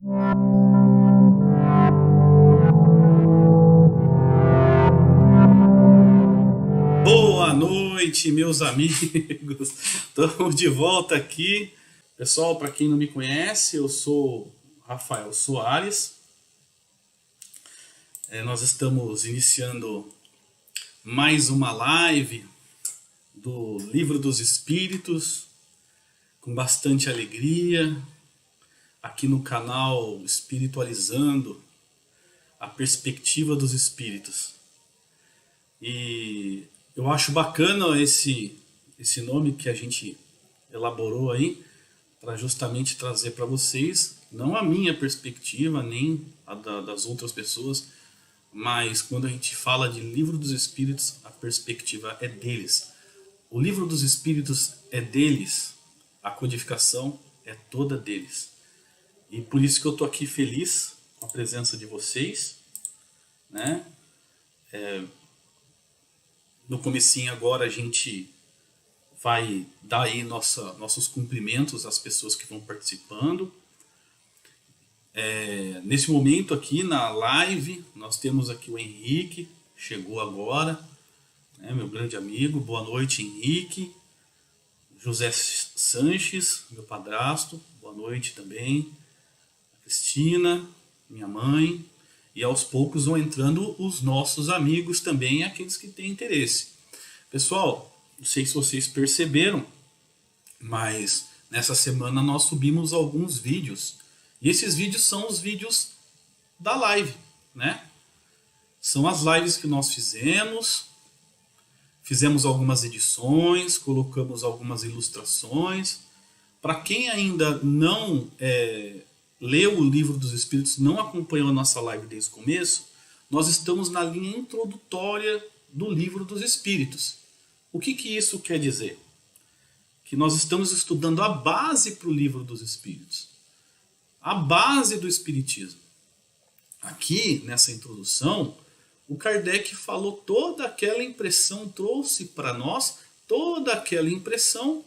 Boa noite, meus amigos. Estamos de volta aqui. Pessoal, para quem não me conhece, eu sou Rafael Soares. Nós estamos iniciando mais uma live do Livro dos Espíritos, com bastante alegria, aqui no canal Espiritualizando a Perspectiva dos Espíritos. E eu acho bacana esse nome que a gente elaborou aí, para justamente trazer para vocês, não a minha perspectiva, nem a das outras pessoas, mas quando a gente fala de Livro dos Espíritos, a perspectiva é deles. O Livro dos Espíritos é deles, a codificação é toda deles. E por isso que eu estou aqui feliz com a presença de vocês, né? No comecinho agora a gente vai dar aí nossos cumprimentos às pessoas que vão participando. Nesse momento aqui na live, nós temos aqui o Henrique, chegou agora, né, meu grande amigo. Boa noite, Henrique. José Sanches, meu padrasto, boa noite também. Cristina, minha mãe. E aos poucos vão entrando os nossos amigos também, aqueles que têm interesse. Pessoal, não sei se vocês perceberam, mas nessa semana nós subimos alguns vídeos. E esses vídeos são os vídeos da live, né? São as lives que nós fizemos. Fizemos algumas edições, colocamos algumas ilustrações. Para quem ainda não leu o Livro dos Espíritos, não acompanhou a nossa live desde o começo, nós estamos na linha introdutória do Livro dos Espíritos. O que isso quer dizer? Que nós estamos estudando a base para o Livro dos Espíritos. A base do Espiritismo. Aqui, nessa introdução, o Kardec falou toda aquela impressão, trouxe para nós toda aquela impressão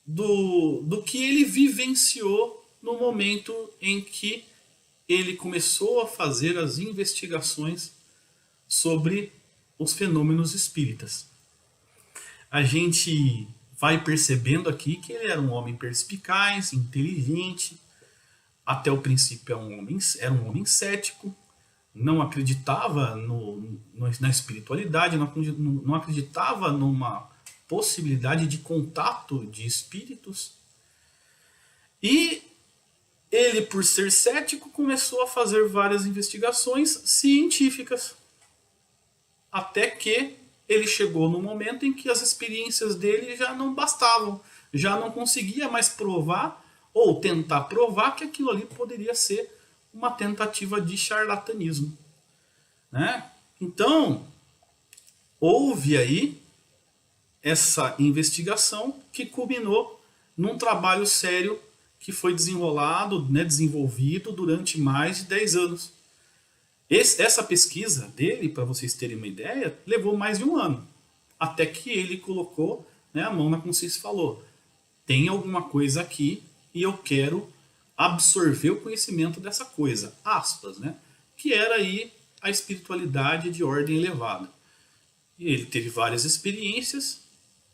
do que ele vivenciou no momento em que ele começou a fazer as investigações sobre os fenômenos espíritas. A gente vai percebendo aqui que ele era um homem perspicaz, inteligente, até o princípio era um homem cético, não acreditava na espiritualidade, não acreditava numa possibilidade de contato de espíritos. E ele, por ser cético, começou a fazer várias investigações científicas, até que ele chegou no momento em que as experiências dele já não bastavam, já não conseguia mais provar ou tentar provar que aquilo ali poderia ser uma tentativa de charlatanismo, né? Então, houve aí essa investigação que culminou num trabalho sério que foi desenrolado, né, desenvolvido durante mais de 10 anos. Essa pesquisa dele, para vocês terem uma ideia, levou mais de um ano. Até que ele colocou, né, a mão na consciência e falou: tem alguma coisa aqui e eu quero absorver o conhecimento dessa coisa, aspas, né? Que era aí a espiritualidade de ordem elevada. E ele teve várias experiências,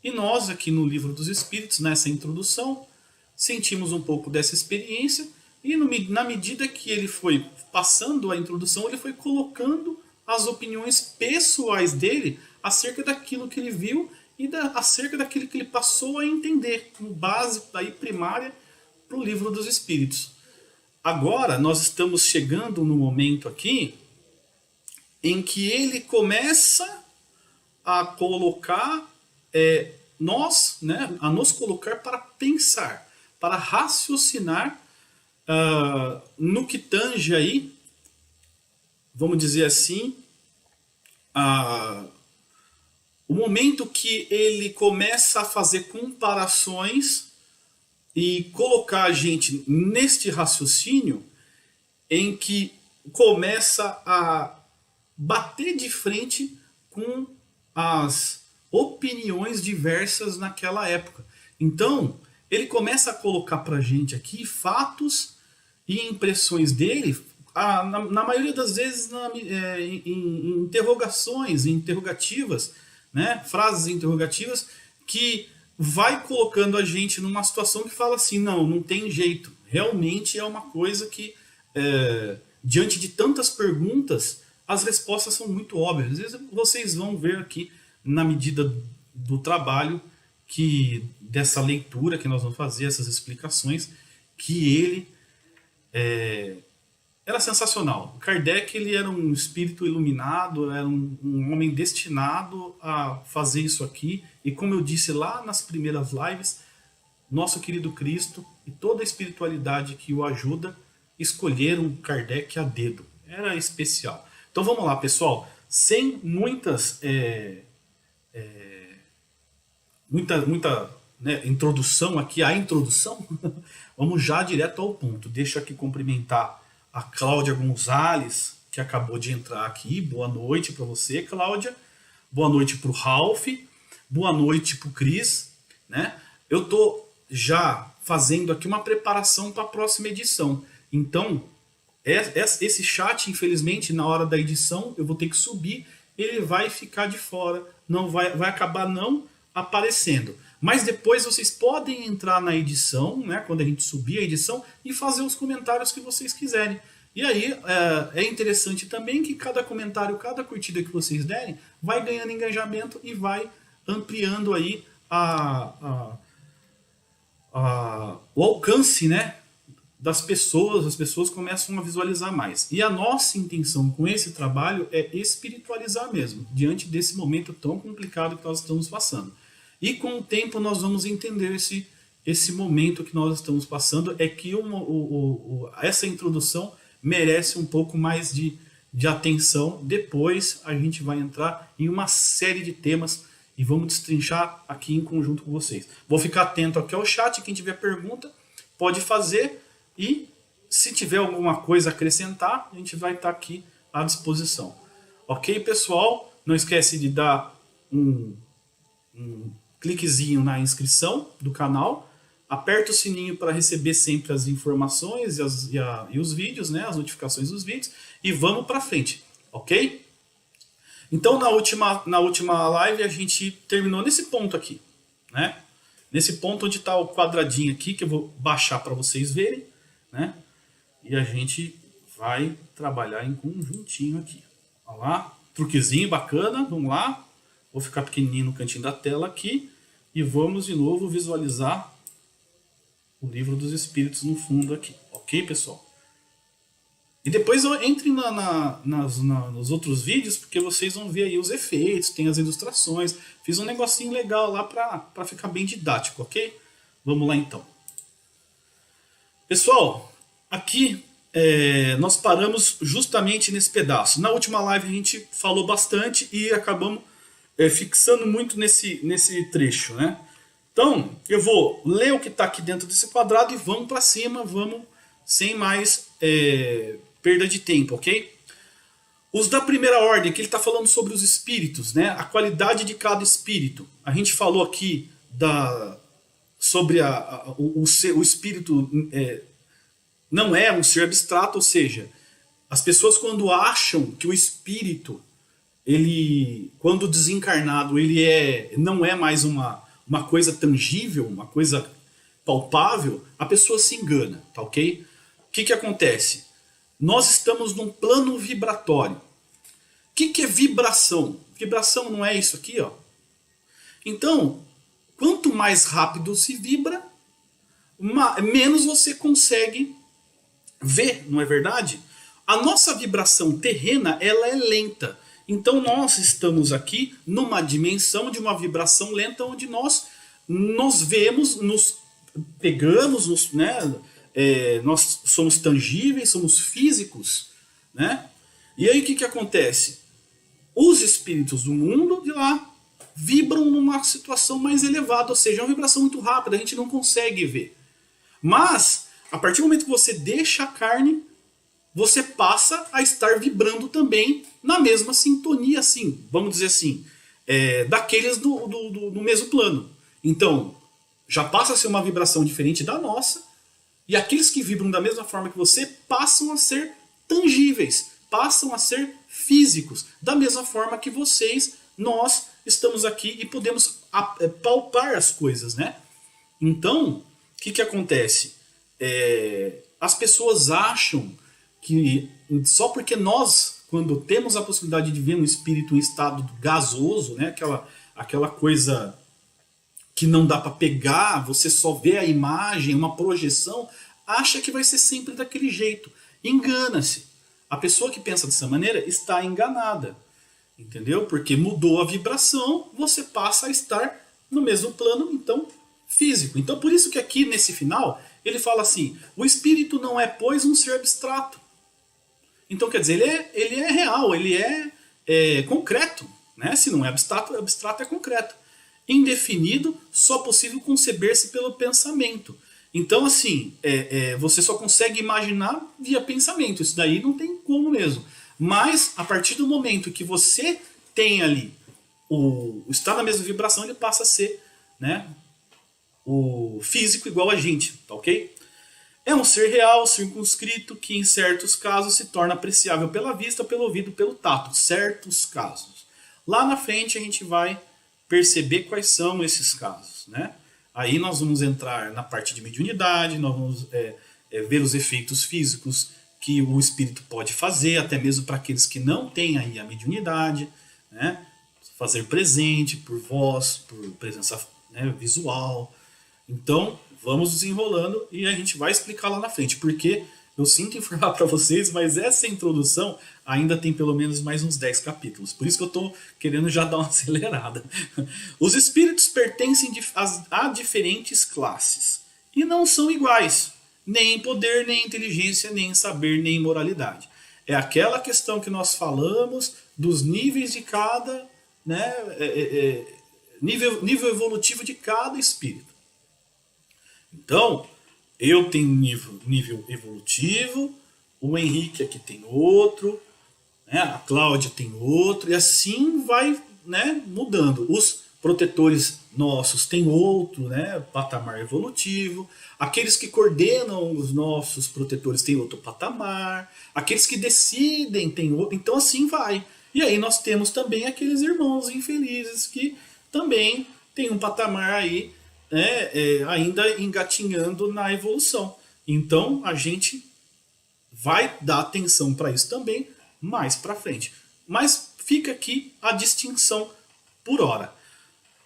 e nós aqui no Livro dos Espíritos, nessa introdução, sentimos um pouco dessa experiência, e na medida que ele foi passando a introdução, ele foi colocando as opiniões pessoais dele acerca daquilo que ele viu e acerca daquilo que ele passou a entender, como base aí primária para o Livro dos Espíritos. Agora nós estamos chegando no momento aqui em que ele começa a colocar a nos colocar para pensar, para raciocinar no que tange aí, vamos dizer assim, o momento que ele começa a fazer comparações e colocar a gente neste raciocínio em que começa a bater de frente com as opiniões diversas naquela época. Então, ele começa a colocar para a gente aqui fatos e impressões dele, na maioria das vezes em interrogações, em interrogativas, né? Frases interrogativas que vai colocando a gente numa situação que fala assim, não tem jeito. Realmente é uma coisa que, diante de tantas perguntas, as respostas são muito óbvias. Às vezes vocês vão ver aqui, na medida do trabalho, dessa leitura que nós vamos fazer, essas explicações, que ele era sensacional. Kardec, ele era um espírito iluminado, era um homem destinado a fazer isso aqui. E como eu disse lá nas primeiras lives, nosso querido Cristo e toda a espiritualidade que o ajuda escolheram Kardec a dedo. Era especial. Então vamos lá, pessoal. Sem muita introdução aqui, a introdução, vamos já direto ao ponto. Deixa aqui cumprimentar a Cláudia Gonzalez, que acabou de entrar aqui. Boa noite para você, Cláudia. Boa noite para o Ralph. Boa noite para o Cris. Né? Eu estou já fazendo aqui uma preparação para a próxima edição. Então, esse chat, infelizmente, na hora da edição, eu vou ter que subir. Ele vai ficar de fora. Não vai acabar não aparecendo. Mas depois vocês podem entrar na edição, né, quando a gente subir a edição, e fazer os comentários que vocês quiserem. E aí é interessante também que cada comentário, cada curtida que vocês derem, vai ganhando engajamento e vai ampliando aí o alcance, né, das pessoas. As pessoas começam a visualizar mais. E a nossa intenção com esse trabalho é espiritualizar mesmo, diante desse momento tão complicado que nós estamos passando. E com o tempo nós vamos entender esse momento que nós estamos passando, é que essa introdução merece um pouco mais de atenção. Depois a gente vai entrar em uma série de temas e vamos destrinchar aqui em conjunto com vocês. Vou ficar atento aqui ao chat, quem tiver pergunta pode fazer, e se tiver alguma coisa a acrescentar, a gente vai estar aqui à disposição. Ok, pessoal? Não esquece de dar um cliquezinho na inscrição do canal, aperta o sininho para receber sempre as informações e os vídeos, né, as notificações dos vídeos, e vamos para frente, ok? Então na última live a gente terminou nesse ponto aqui, né? Nesse ponto onde está o quadradinho aqui, que eu vou baixar para vocês verem, né? E a gente vai trabalhar em conjuntinho aqui. Olha lá, truquezinho bacana, vamos lá. Vou ficar pequenininho no cantinho da tela aqui e vamos de novo visualizar o Livro dos Espíritos no fundo aqui. Ok, pessoal? E depois entrem nos outros vídeos, porque vocês vão ver aí os efeitos, tem as ilustrações. Fiz um negocinho legal lá para ficar bem didático, ok? Vamos lá então. Pessoal, aqui nós paramos justamente nesse pedaço. Na última live a gente falou bastante e acabamos fixando muito nesse trecho, né? Então, eu vou ler o que está aqui dentro desse quadrado e vamos para cima, vamos sem mais perda de tempo, ok? Os da primeira ordem, que ele está falando sobre os espíritos, né? A qualidade de cada espírito. A gente falou aqui sobre o espírito não é um ser abstrato, ou seja, as pessoas quando acham que o espírito, quando desencarnado, não é mais uma coisa tangível, uma coisa palpável, a pessoa se engana, tá ok? O que acontece? Nós estamos num plano vibratório. O que é vibração? Vibração não é isso aqui, ó. Então, quanto mais rápido se vibra, menos você consegue ver, não é verdade? A nossa vibração terrena, ela é lenta. Então nós estamos aqui numa dimensão de uma vibração lenta, onde nós nos vemos, nos pegamos, né? Nós somos tangíveis, somos físicos, né? E aí o que acontece? Os espíritos do mundo de lá vibram numa situação mais elevada, ou seja, é uma vibração muito rápida, a gente não consegue ver. Mas, a partir do momento que você deixa a carne, você passa a estar vibrando também na mesma sintonia, assim, vamos dizer assim, daqueles do mesmo plano. Então, já passa a ser uma vibração diferente da nossa, E aqueles que vibram da mesma forma que você passam a ser tangíveis, passam a ser físicos, da mesma forma que vocês, nós estamos aqui e podemos palpar as coisas, né? Então, o que acontece? As pessoas acham que só porque nós, quando temos a possibilidade de ver um espírito em estado gasoso, né, aquela coisa que não dá para pegar, você só vê a imagem, uma projeção, acha que vai ser sempre daquele jeito. Engana-se. A pessoa que pensa dessa maneira está enganada. Entendeu? Porque mudou a vibração, você passa a estar no mesmo plano, então, físico. Então, por isso que aqui nesse final, ele fala assim, o espírito não é, pois, um ser abstrato. Então, quer dizer, ele é real, ele é concreto. Né? Se não é abstrato, abstrato é concreto. Indefinido, só possível conceber-se pelo pensamento. Então, assim, você só consegue imaginar via pensamento. Isso daí não tem como mesmo. Mas, a partir do momento que você tem ali está na mesma vibração, ele passa a ser, né, o físico igual a gente, tá ok? É um ser real, circunscrito, que em certos casos se torna apreciável pela vista, pelo ouvido, pelo tato. Certos casos. Lá na frente a gente vai perceber quais são esses casos, né? Aí nós vamos entrar na parte de mediunidade, nós vamos ver os efeitos físicos que o espírito pode fazer, até mesmo para aqueles que não têm aí a mediunidade, né? Fazer presente por voz, por presença, né, visual. Então, vamos desenrolando e a gente vai explicar lá na frente, porque eu sinto informar para vocês, mas essa introdução ainda tem pelo menos mais uns 10 capítulos. Por isso que eu estou querendo já dar uma acelerada. Os espíritos pertencem a diferentes classes e não são iguais, nem em poder, nem em inteligência, nem em saber, nem em moralidade. É aquela questão que nós falamos dos níveis de cada, né, nível evolutivo de cada espírito. Então, eu tenho nível evolutivo, o Henrique aqui tem outro, né, a Cláudia tem outro, e assim vai, né, mudando. Os protetores nossos têm outro, né, patamar evolutivo, aqueles que coordenam os nossos protetores têm outro patamar, aqueles que decidem têm outro, então assim vai. E aí nós temos também aqueles irmãos infelizes que também têm um patamar aí, né, ainda engatinhando na evolução. Então a gente vai dar atenção para isso também mais para frente. Mas fica aqui a distinção por hora.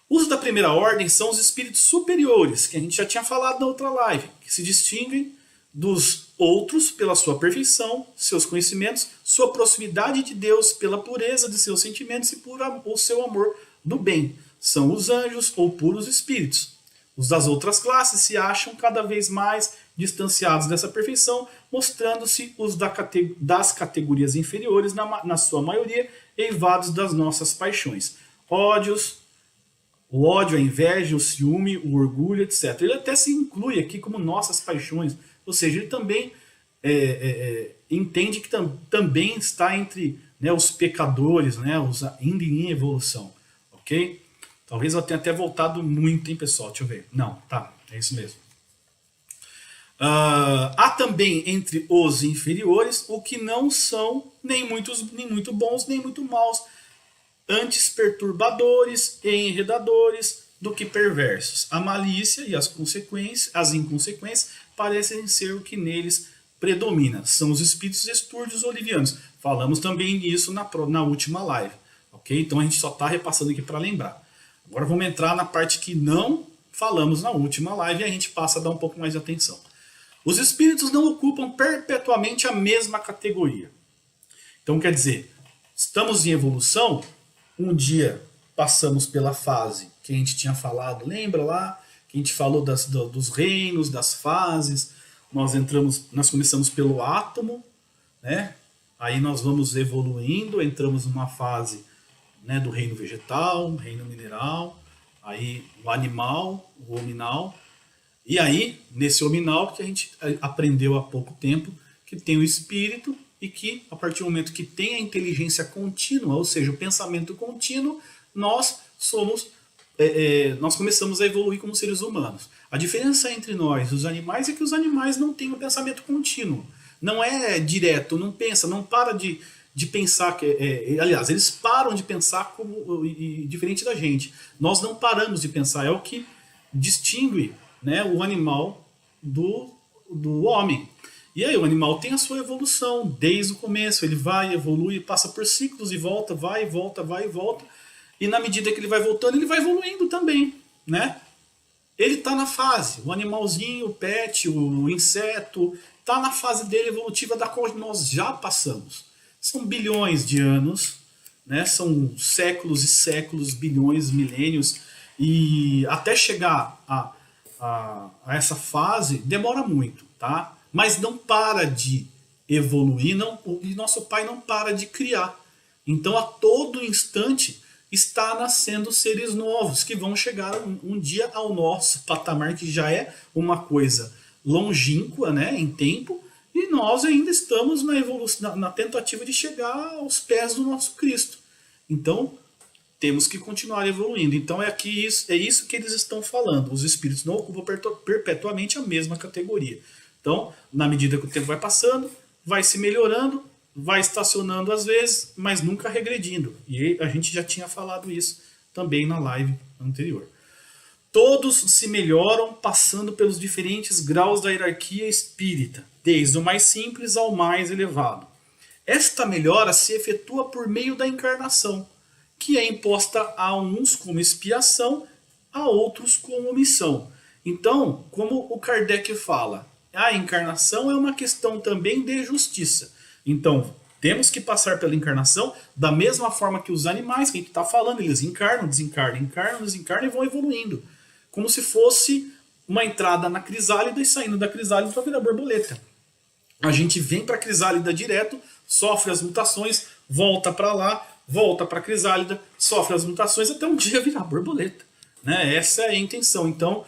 Os da primeira ordem são os espíritos superiores, que a gente já tinha falado na outra live, que se distinguem dos outros pela sua perfeição, seus conhecimentos, sua proximidade de Deus, pela pureza de seus sentimentos e por o seu amor do bem. São os anjos ou puros espíritos. Os das outras classes se acham cada vez mais distanciados dessa perfeição, mostrando-se os das categorias inferiores, na sua maioria, eivados das nossas paixões. O ódio, a inveja, o ciúme, o orgulho, etc. Ele até se inclui aqui como nossas paixões, ou seja, ele também entende que também está entre, né, os pecadores, né, os ainda em evolução, ok? Talvez eu tenha até voltado muito, hein, pessoal? Deixa eu ver. Não, tá, é isso mesmo. Há também entre os inferiores o que não são nem muito bons, nem muito maus, antes perturbadores e enredadores do que perversos. A malícia e as inconsequências parecem ser o que neles predomina. São os espíritos estúrdios ou livianos. Falamos também nisso na última live. Ok? Então a gente só está repassando aqui para lembrar. Agora vamos entrar na parte que não falamos na última live e a gente passa a dar um pouco mais de atenção. Os espíritos não ocupam perpetuamente a mesma categoria. Então quer dizer, estamos em evolução, um dia passamos pela fase que a gente tinha falado, lembra lá? Que a gente falou dos reinos, das fases, nós começamos pelo átomo, né? Aí nós vamos evoluindo, entramos numa fase, né, do reino vegetal, reino mineral, aí o animal, o hominal, e aí nesse hominal que a gente aprendeu há pouco tempo que tem o espírito e que a partir do momento que tem a inteligência contínua, ou seja, o pensamento contínuo, nós somos nós começamos a evoluir como seres humanos. A diferença entre nós e os animais é que os animais não têm um pensamento contínuo. Não é direto, não pensa, não para de pensar. Aliás, eles param de pensar diferente da gente. Nós não paramos de pensar. É o que distingue, né, o animal do homem. E aí o animal tem a sua evolução desde o começo. Ele vai, evolui, passa por ciclos e volta, vai e volta, vai e volta. E na medida que ele vai voltando, ele vai evoluindo também, né? Ele está na fase, o animalzinho, o pet, o inseto, está na fase dele evolutiva da qual nós já passamos. São bilhões de anos, né? São séculos e séculos, bilhões, milênios, e até chegar a essa fase demora muito, tá? Mas não para de evoluir, não, e nosso pai não para de criar. Então a todo instante está nascendo seres novos que vão chegar um dia ao nosso patamar, que já é uma coisa longínqua, né, em tempo, e nós ainda estamos na evolução, na tentativa de chegar aos pés do nosso Cristo. Então temos que continuar evoluindo. Então é isso que eles estão falando. Os espíritos não ocupam perpetuamente a mesma categoria. Então, na medida que o tempo vai passando, vai se melhorando, vai estacionando às vezes, mas nunca regredindo. E a gente já tinha falado isso também na live anterior. Todos se melhoram passando pelos diferentes graus da hierarquia espírita, desde o mais simples ao mais elevado. Esta melhora se efetua por meio da encarnação, que é imposta a uns como expiação, a outros como missão. Então, como o Kardec fala, a encarnação é uma questão também de justiça. Então, temos que passar pela encarnação da mesma forma que os animais, que a gente está falando, eles encarnam, desencarnam e vão evoluindo. Como se fosse uma entrada na crisálida e saindo da crisálida para virar borboleta. A gente vem para a crisálida direto, sofre as mutações, volta para lá, volta para a crisálida, sofre as mutações até um dia virar borboleta. Né? Essa é a intenção. Então,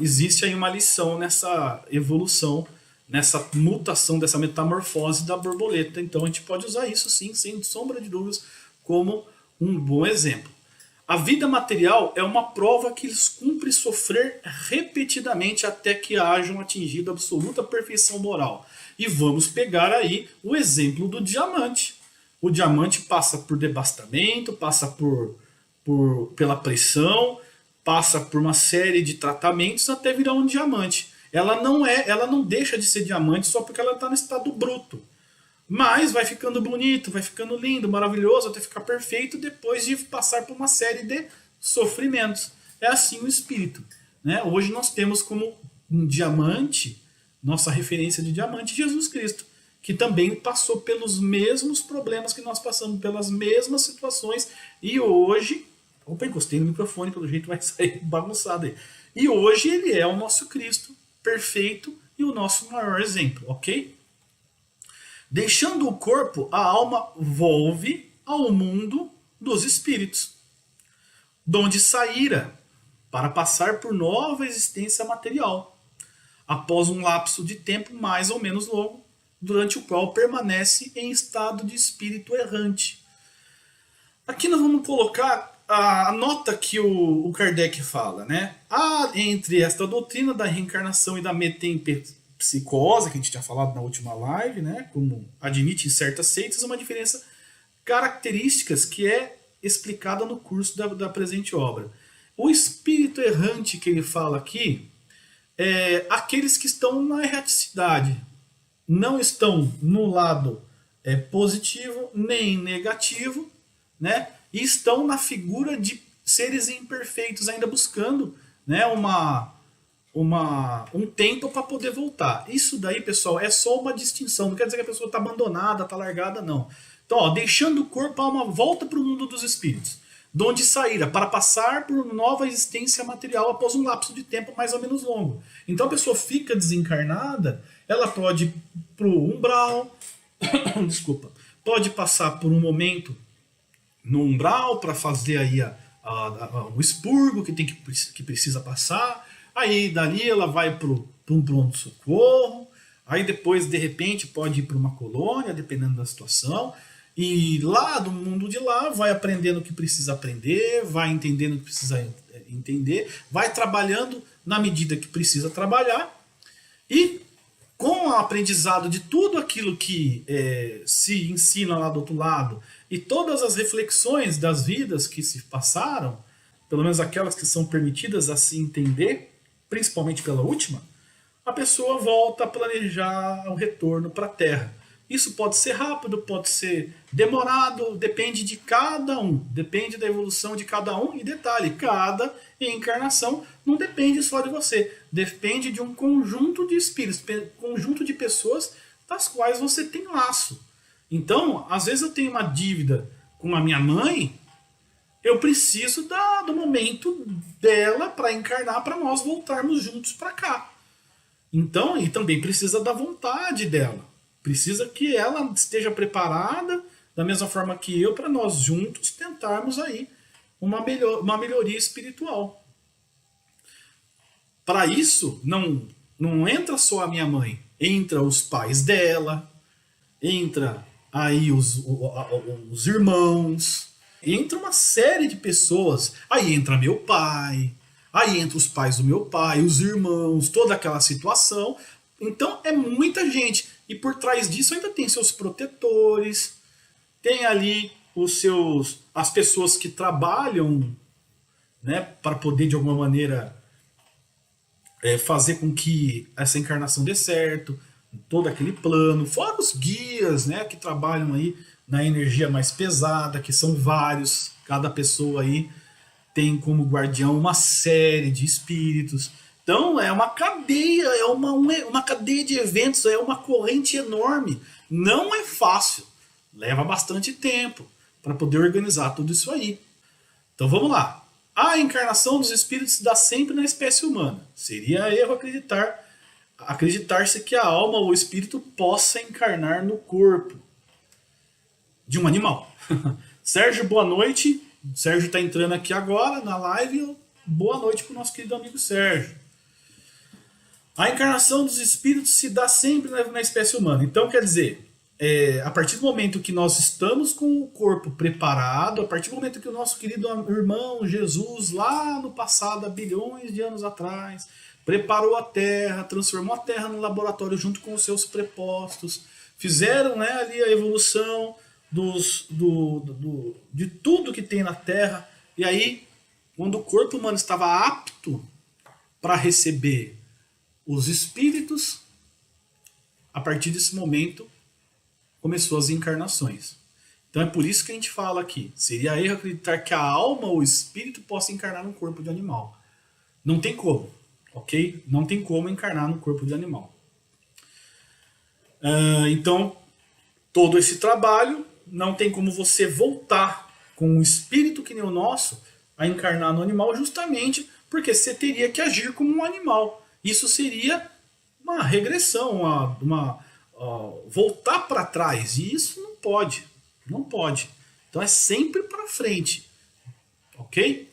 existe aí uma lição nessa evolução, nessa mutação, dessa metamorfose da borboleta. Então a gente pode usar isso sim, sem sombra de dúvidas, como um bom exemplo. A vida material é uma prova que eles cumpre sofrer repetidamente até que hajam atingido a absoluta perfeição moral. E vamos pegar aí o exemplo do diamante. O diamante passa por devastamento, passa pela pressão, passa por uma série de tratamentos até virar um diamante. Ela não deixa de ser diamante só porque ela está no estado bruto. Mas vai ficando bonito, vai ficando lindo, maravilhoso, até ficar perfeito depois de passar por uma série de sofrimentos. É assim o espírito. Né? Hoje nós temos como um diamante, nossa referência de diamante, Jesus Cristo, que também passou pelos mesmos problemas que nós passamos, pelas mesmas situações, e hoje... Opa, encostei no microfone, pelo jeito vai sair bagunçado aí. E hoje ele é o nosso Cristo perfeito e o nosso maior exemplo, ok? Deixando o corpo, a alma volve ao mundo dos espíritos, donde saíra para passar por nova existência material, após um lapso de tempo mais ou menos longo, durante o qual permanece em estado de espírito errante. Aqui nós vamos colocar a nota que o Kardec fala, né? Há entre esta doutrina da reencarnação e da metempsicose, que a gente tinha falado na última live, né? Como admite em certas seitas, uma diferença características que é explicada no curso da presente obra. O espírito errante que ele fala aqui é aqueles que estão na erraticidade, não estão no lado positivo nem negativo, né? E estão na figura de seres imperfeitos, ainda buscando, né, um tempo para poder voltar. Isso daí, pessoal, é só uma distinção. Não quer dizer que a pessoa está abandonada, está largada, não. Então, ó, deixando o corpo, a alma volta para o mundo dos espíritos, de onde saíra para passar por uma nova existência material após um lapso de tempo mais ou menos longo. Então a pessoa fica desencarnada, ela pode ir para o umbral, desculpa, pode passar por um momento no umbral para fazer aí o expurgo que precisa passar, aí dali ela vai para um pronto-socorro, aí depois de repente pode ir para uma colônia, dependendo da situação, E lá do mundo de lá vai aprendendo o que precisa aprender, vai entendendo o que precisa entender, vai trabalhando na medida que precisa trabalhar e com o aprendizado de tudo aquilo que se ensina lá do outro lado e todas as reflexões das vidas que se passaram, pelo menos aquelas que são permitidas a se entender, principalmente pela última, a pessoa volta a planejar o retorno para a Terra. Isso pode ser rápido, pode ser demorado, depende de cada um, depende da evolução de cada um. E detalhe, cada encarnação não depende só de você, depende de um conjunto de espíritos, conjunto de pessoas das quais você tem laço. Então, às vezes eu tenho uma dívida com a minha mãe, eu preciso do momento dela para encarnar, para nós voltarmos juntos para cá. Então, e também precisa da vontade dela. Precisa que ela esteja preparada, da mesma forma que eu, para nós juntos tentarmos aí uma melhoria espiritual. Para isso, não entra só a minha mãe, entra os pais dela, entra aí os irmãos, entra uma série de pessoas, aí entra meu pai, aí entra os pais do meu pai, os irmãos, toda aquela situação. Então é muita gente. E por trás disso ainda tem seus protetores, tem ali as pessoas que trabalham, né, para poder de alguma maneira fazer com que essa encarnação dê certo, todo aquele plano, fora os guias, né, que trabalham aí na energia mais pesada, que são vários, cada pessoa aí tem como guardião uma série de espíritos. Então é uma cadeia, é uma cadeia de eventos, é uma corrente enorme. Não é fácil, leva bastante tempo para poder organizar tudo isso aí. Então vamos lá. A encarnação dos espíritos se dá sempre na espécie humana. Seria erro acreditar-se que a alma ou o espírito possa encarnar no corpo de um animal. Sérgio, boa noite. O Sérgio está entrando aqui agora na live. Boa noite para o nosso querido amigo Sérgio. A encarnação dos espíritos se dá sempre na espécie humana. Então, quer dizer, a partir do momento que nós estamos com o corpo preparado, a partir do momento que o nosso querido irmão Jesus, lá no passado, há bilhões de anos atrás, preparou a Terra, transformou a Terra no laboratório junto com os seus prepostos, fizeram, né, ali a evolução de tudo que tem na Terra, e aí, quando o corpo humano estava apto para receber os espíritos, a partir desse momento começou as encarnações. Então é por isso que a gente fala aqui, seria erro acreditar que a alma ou o espírito possa encarnar no corpo de animal. Não tem como, ok? Não tem como encarnar no corpo de animal. Então, todo esse trabalho, não tem como você voltar com um espírito que nem o nosso a encarnar no animal, justamente porque você teria que agir como um animal. Isso seria uma regressão, voltar para trás. E isso não pode. Não pode. Então é sempre para frente. Ok?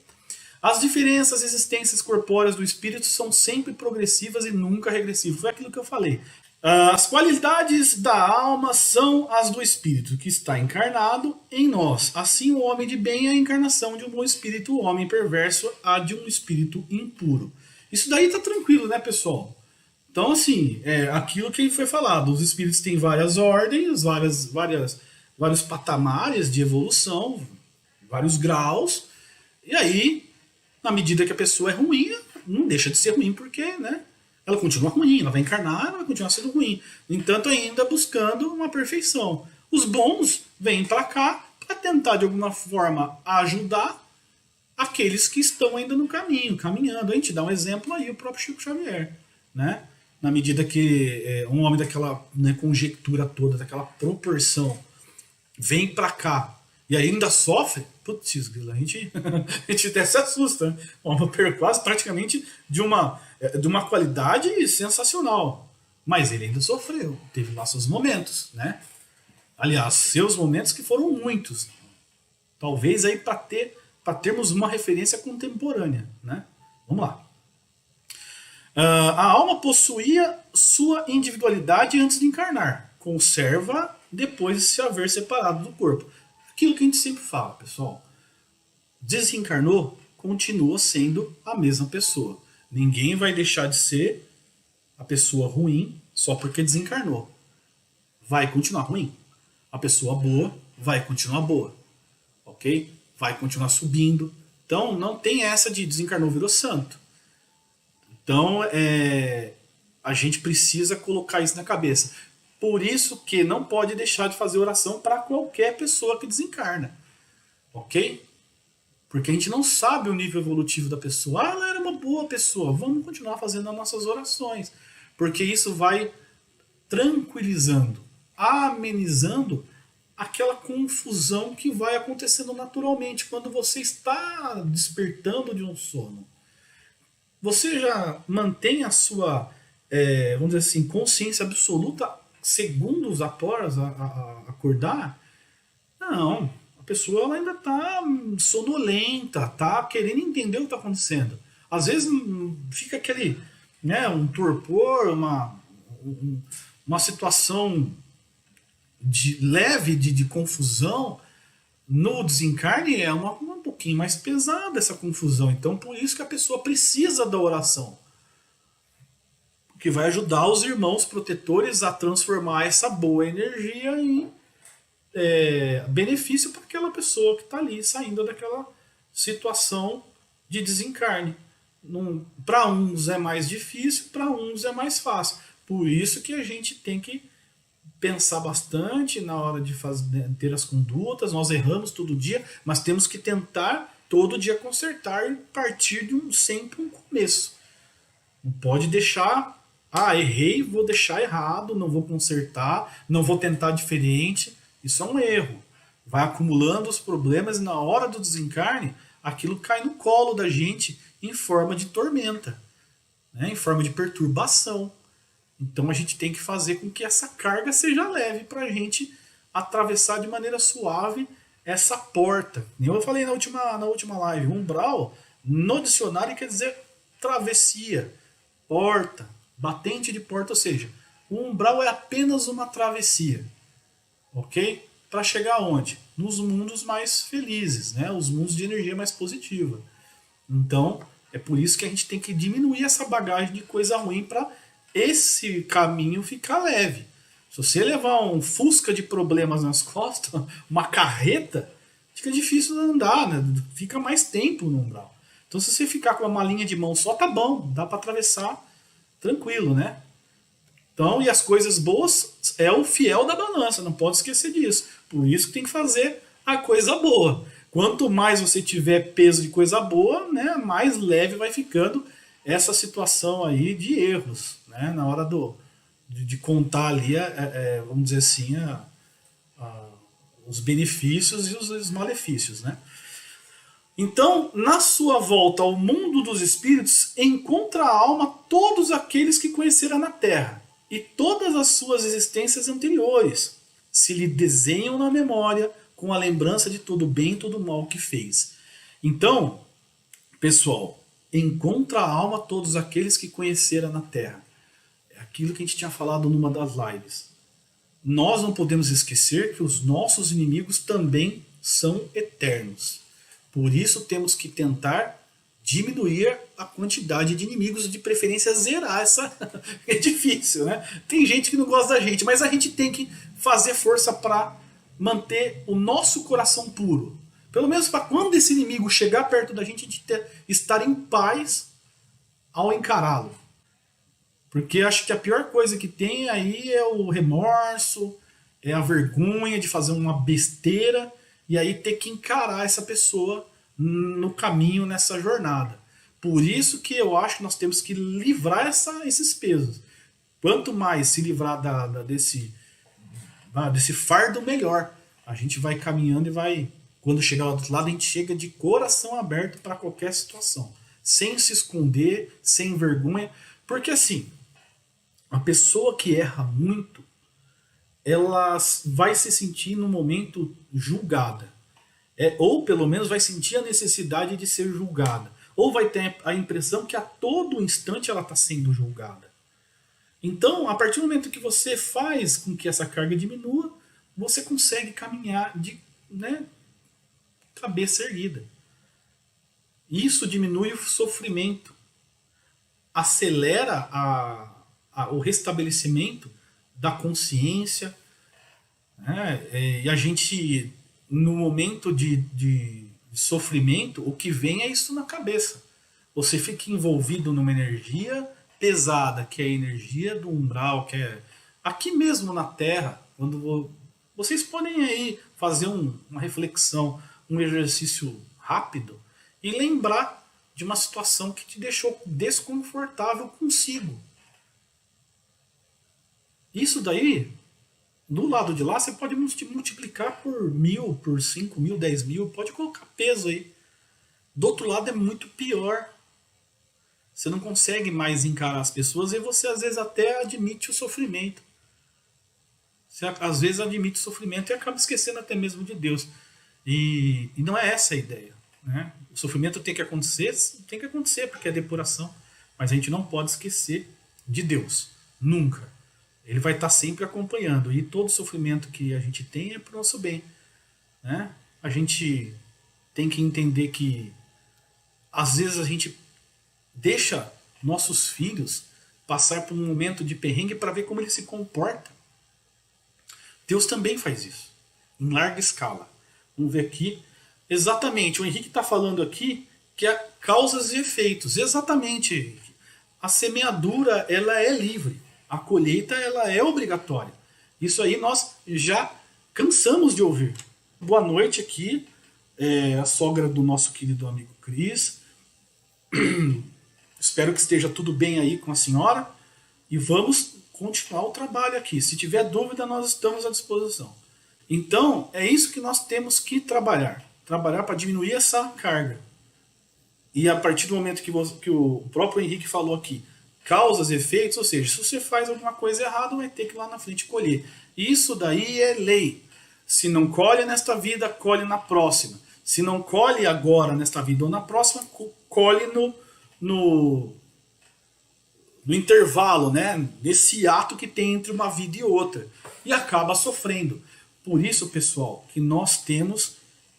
As diferenças, existências corpóreas do espírito são sempre progressivas e nunca regressivas. Foi aquilo que eu falei. As qualidades da alma são as do espírito, que está encarnado em nós. Assim, o homem de bem é a encarnação de um bom espírito, o homem perverso a de um espírito impuro. Isso daí tá tranquilo, né, pessoal? Então, assim, aquilo que foi falado. Os espíritos têm várias ordens, vários patamares de evolução, vários graus. E aí, na medida que a pessoa é ruim, não deixa de ser ruim, porque, né, ela continua ruim, ela vai encarnar, ela vai continuar sendo ruim. No entanto, ainda buscando uma perfeição. Os bons vêm para cá para tentar, de alguma forma, ajudar aqueles que estão ainda no caminho, caminhando. A gente dá um exemplo aí, o próprio Chico Xavier, né? Na medida que um homem daquela, né, conjectura toda, daquela proporção, vem para cá e ainda sofre, putz, a gente até se assusta, né? Uma quase praticamente de uma qualidade sensacional. Mas ele ainda sofreu, teve lá seus momentos, né? Aliás, seus momentos que foram muitos. Talvez aí para termos uma referência contemporânea, né? Vamos lá. A alma possuía sua individualidade antes de encarnar. conserva depois de se haver separado do corpo. Aquilo que a gente sempre fala, pessoal. Desencarnou, continua sendo a mesma pessoa. Ninguém vai deixar de ser a pessoa ruim só porque desencarnou. Vai continuar ruim. A pessoa boa vai continuar boa. Ok? Vai continuar subindo. Então não tem essa de desencarnou virou santo. Então a gente precisa colocar isso na cabeça. Por isso que não pode deixar de fazer oração para qualquer pessoa que desencarna. Ok? Porque a gente não sabe o nível evolutivo da pessoa. Ah, ela era uma boa pessoa. Vamos continuar fazendo as nossas orações. Porque isso vai tranquilizando, amenizando aquela confusão que vai acontecendo naturalmente quando você está despertando de um sono. Você já mantém a sua, vamos dizer assim, consciência absoluta segundos após acordar? Não. A pessoa ela ainda está sonolenta, está querendo entender o que está acontecendo. Às vezes fica aquele, né, um torpor, uma situação leve de confusão. No desencarne é um pouquinho mais pesada essa confusão. Então por isso que a pessoa precisa da oração. Que vai ajudar os irmãos protetores a transformar essa boa energia em benefício para aquela pessoa que está ali saindo daquela situação de desencarne. Para uns é mais difícil, para uns é mais fácil. Por isso que a gente tem que pensar bastante na hora de ter as condutas. Nós erramos todo dia, mas temos que tentar todo dia consertar e partir de sempre um começo. Não pode deixar, errei, vou deixar errado, não vou consertar, não vou tentar diferente. Isso é um erro. Vai acumulando os problemas e na hora do desencarne, aquilo cai no colo da gente em forma de tormenta, né? Em forma de perturbação. Então a gente tem que fazer com que essa carga seja leve para a gente atravessar de maneira suave essa porta. Eu falei na última live, umbral no dicionário quer dizer travessia, porta, batente de porta, ou seja, o umbral é apenas uma travessia. Ok? Para chegar aonde? Nos mundos mais felizes, né? Os mundos de energia mais positiva. Então, é por isso que a gente tem que diminuir essa bagagem de coisa ruim para esse caminho ficar leve. Se você levar um fusca de problemas nas costas, uma carreta, fica difícil de andar, né? Fica mais tempo no umbral. Então, se você ficar com uma malinha de mão só, tá bom, dá para atravessar tranquilo, né? Então, e as coisas boas é o fiel da balança, não pode esquecer disso. Por isso que tem que fazer a coisa boa. Quanto mais você tiver peso de coisa boa, né, mais leve vai ficando essa situação aí de erros, né, na hora de contar ali, vamos dizer assim, os benefícios e os malefícios, né? Então, na sua volta ao mundo dos espíritos, encontra a alma todos aqueles que conheceram na Terra e todas as suas existências anteriores se lhe desenham na memória com a lembrança de todo o bem e todo o mal que fez. Então, pessoal, encontra a alma todos aqueles que conheceram na Terra. É aquilo que a gente tinha falado numa das lives. Nós não podemos esquecer que os nossos inimigos também são eternos. Por isso temos que tentar diminuir a quantidade de inimigos e de preferência zerar essa. É difícil, né? Tem gente que não gosta da gente, mas a gente tem que fazer força para manter o nosso coração puro. Pelo menos para quando esse inimigo chegar perto da gente estar em paz ao encará-lo. Porque acho que a pior coisa que tem aí é o remorso, é a vergonha de fazer uma besteira e aí ter que encarar essa pessoa no caminho, nessa jornada. Por isso que eu acho que nós temos que livrar esses pesos. Quanto mais se livrar desse fardo, melhor. A gente vai caminhando e vai... Quando chegar ao outro lado, a gente chega de coração aberto para qualquer situação. Sem se esconder, sem vergonha. Porque assim, a pessoa que erra muito, ela vai se sentir no momento julgada. Ou pelo menos vai sentir a necessidade de ser julgada. Ou vai ter a impressão que a todo instante ela está sendo julgada. Então, a partir do momento que você faz com que essa carga diminua, você consegue caminhar de, né, cabeça erguida. Isso diminui o sofrimento, acelera o restabelecimento da consciência, né? E a gente, no momento de sofrimento, o que vem é isso na cabeça. Você fica envolvido numa energia pesada, que é a energia do umbral, que é aqui mesmo na Terra, quando vocês podem aí fazer uma reflexão, um exercício rápido e lembrar de uma situação que te deixou desconfortável consigo. Isso daí, do lado de lá, você pode multiplicar por 1000, por 5.000, 10.000, pode colocar peso aí. Do outro lado é muito pior. Você não consegue mais encarar as pessoas e você às vezes até admite o sofrimento. Você às vezes admite o sofrimento e acaba esquecendo até mesmo de Deus. E não é essa a ideia. Né? O sofrimento tem que acontecer porque é depuração. Mas a gente não pode esquecer de Deus. Nunca. Ele vai estar sempre acompanhando. E todo sofrimento que a gente tem é para o nosso bem. Né? A gente tem que entender que às vezes a gente deixa nossos filhos passar por um momento de perrengue para ver como ele se comporta. Deus também faz isso, em larga escala. Vamos ver aqui. Exatamente, o Henrique está falando aqui que é causas e efeitos. Exatamente, Henrique. A semeadura ela é livre, a colheita ela é obrigatória. Isso aí nós já cansamos de ouvir. Boa noite aqui, a sogra do nosso querido amigo Cris. Espero que esteja tudo bem aí com a senhora. E vamos continuar o trabalho aqui. Se tiver dúvida, nós estamos à disposição. Então, é isso que nós temos que trabalhar. Trabalhar para diminuir essa carga. E a partir do momento que o próprio Henrique falou aqui, causas e efeitos, ou seja, se você faz alguma coisa errada, vai ter que ir lá na frente colher. Isso daí é lei. Se não colhe nesta vida, colhe na próxima. Se não colhe agora nesta vida ou na próxima, colhe no intervalo, né? Nesse ato que tem entre uma vida e outra. E acaba sofrendo. Por isso, pessoal, que nós temos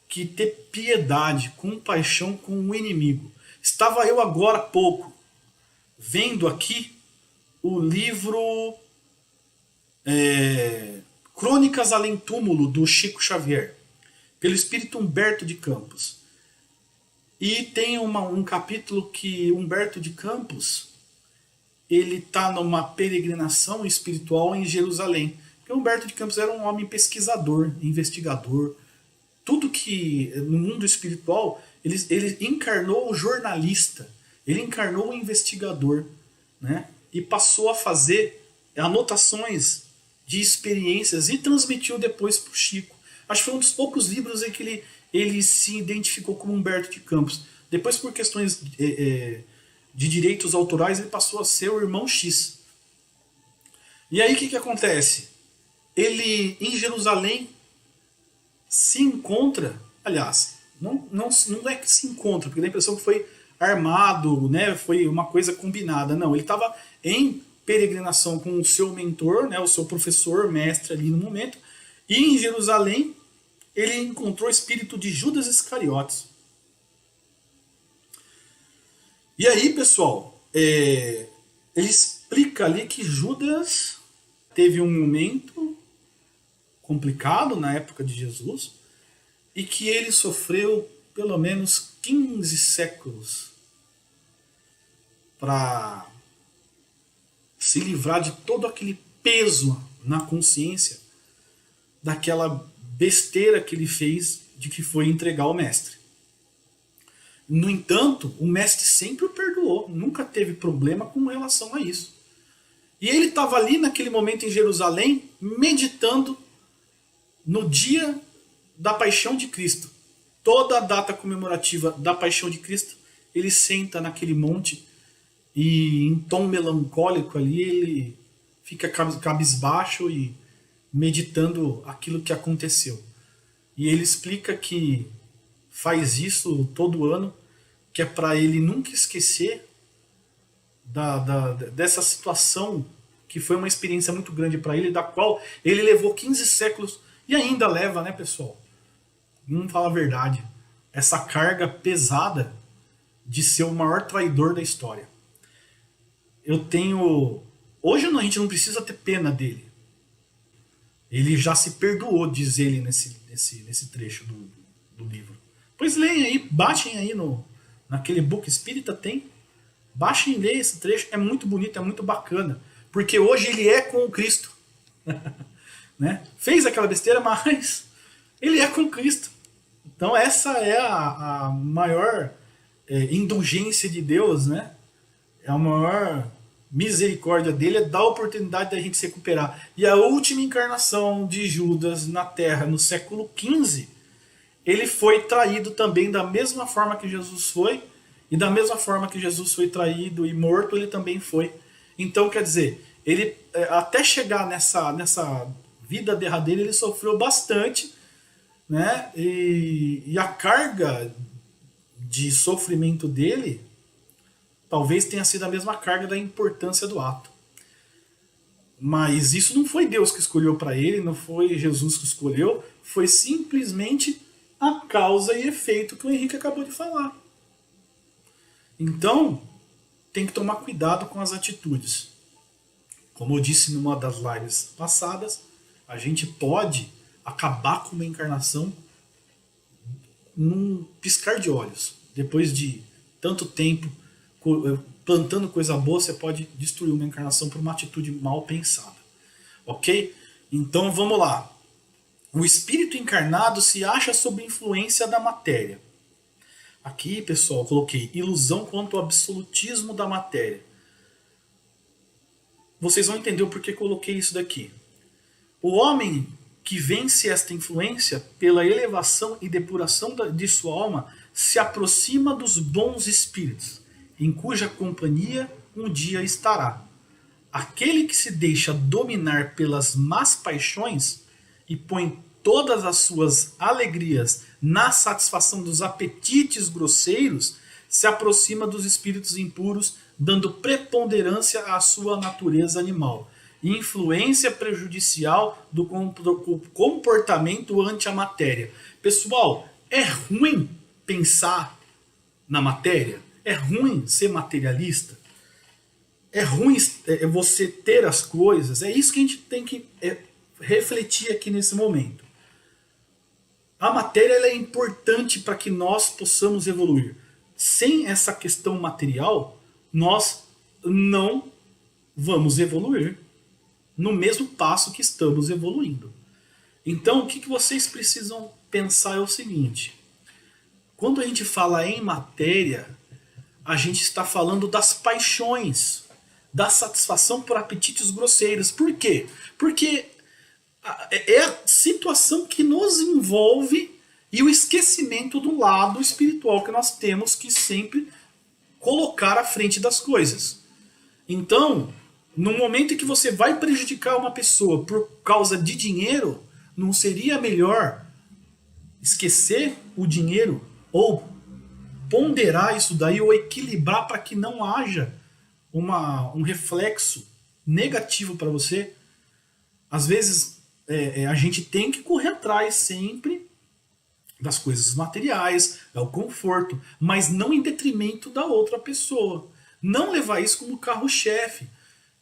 que ter piedade, compaixão com o inimigo. Estava eu agora há pouco vendo aqui o livro Crônicas Além Túmulo, do Chico Xavier, pelo espírito Humberto de Campos. E tem um capítulo que Humberto de Campos ele está numa peregrinação espiritual em Jerusalém. Porque Humberto de Campos era um homem pesquisador, investigador. Tudo que no mundo espiritual, ele encarnou o jornalista, ele encarnou o investigador, né? E passou a fazer anotações de experiências e transmitiu depois para o Chico. Acho que foi um dos poucos livros em que ele se identificou como Humberto de Campos. Depois, por questões de direitos autorais, ele passou a ser o irmão X. E aí o que acontece? Ele, em Jerusalém, se encontra, aliás, não é que se encontra, porque dá a impressão que foi armado, né, foi uma coisa combinada. Não, ele estava em peregrinação com o seu mentor, né, o seu professor, mestre ali no momento, e em Jerusalém ele encontrou o espírito de Judas Iscariotes. E aí, pessoal, ele explica ali que Judas teve um momento complicado na época de Jesus e que ele sofreu pelo menos 15 séculos para se livrar de todo aquele peso na consciência daquela besteira que ele fez de que foi entregar o mestre. No entanto, o mestre sempre o perdoou, nunca teve problema com relação a isso. E ele estava ali naquele momento em Jerusalém, meditando no dia da paixão de Cristo. Toda a data comemorativa da paixão de Cristo, ele senta naquele monte e em tom melancólico ali, ele fica cabisbaixo e meditando aquilo que aconteceu. E ele explica que faz isso todo ano, que é para ele nunca esquecer dessa situação que foi uma experiência muito grande para ele, da qual ele levou 15 séculos e ainda leva, né, pessoal? Vamos falar a verdade. Essa carga pesada de ser o maior traidor da história. Eu tenho... Hoje a gente não precisa ter pena dele. Ele já se perdoou, diz ele nesse trecho do livro. Pois leem aí, baixem aí naquele book espírita, tem. Baixem e leiam esse trecho, é muito bonito, é muito bacana. Porque hoje ele é com o Cristo. Né? Fez aquela besteira, mas ele é com Cristo. Então essa é a maior indulgência de Deus, né? É a maior misericórdia dele, é dar a oportunidade da gente se recuperar. E a última encarnação de Judas na Terra, no século XV, ele foi traído também da mesma forma que Jesus foi, e da mesma forma que Jesus foi traído e morto, ele também foi. Então, quer dizer, ele até chegar nessa vida derradeira, ele sofreu bastante, né? E a carga de sofrimento dele talvez tenha sido a mesma carga da importância do ato. Mas isso não foi Deus que escolheu para ele, não foi Jesus que escolheu, foi simplesmente a causa e efeito que o Henrique acabou de falar. Então, tem que tomar cuidado com as atitudes. Como eu disse numa das lives passadas, a gente pode acabar com uma encarnação num piscar de olhos. Depois de tanto tempo plantando coisa boa, você pode destruir uma encarnação por uma atitude mal pensada. Ok? Então vamos lá. O espírito encarnado se acha sob influência da matéria. Aqui, pessoal, eu coloquei ilusão quanto ao absolutismo da matéria. Vocês vão entender o porquê coloquei isso daqui. O homem que vence esta influência pela elevação e depuração de sua alma se aproxima dos bons espíritos, em cuja companhia um dia estará. Aquele que se deixa dominar pelas más paixões e põe todas as suas alegrias na satisfação dos apetites grosseiros, se aproxima dos espíritos impuros, dando preponderância à sua natureza animal, e influência prejudicial do comportamento ante a matéria. Pessoal, é ruim pensar na matéria? É ruim ser materialista? É ruim você ter as coisas? É isso que a gente tem que refletir aqui nesse momento. A matéria ela é importante para que nós possamos evoluir. Sem essa questão material, nós não vamos evoluir no mesmo passo que estamos evoluindo. Então, o que vocês precisam pensar é o seguinte. Quando a gente fala em matéria, a gente está falando das paixões, da satisfação por apetites grosseiros. Por quê? Porque é a situação que nos envolve e o esquecimento do lado espiritual que nós temos que sempre colocar à frente das coisas. Então, no momento em que você vai prejudicar uma pessoa por causa de dinheiro, não seria melhor esquecer o dinheiro ou ponderar isso daí ou equilibrar para que não haja um reflexo negativo para você? Às vezes a gente tem que correr atrás sempre das coisas materiais, é o conforto, mas não em detrimento da outra pessoa. Não levar isso como carro-chefe.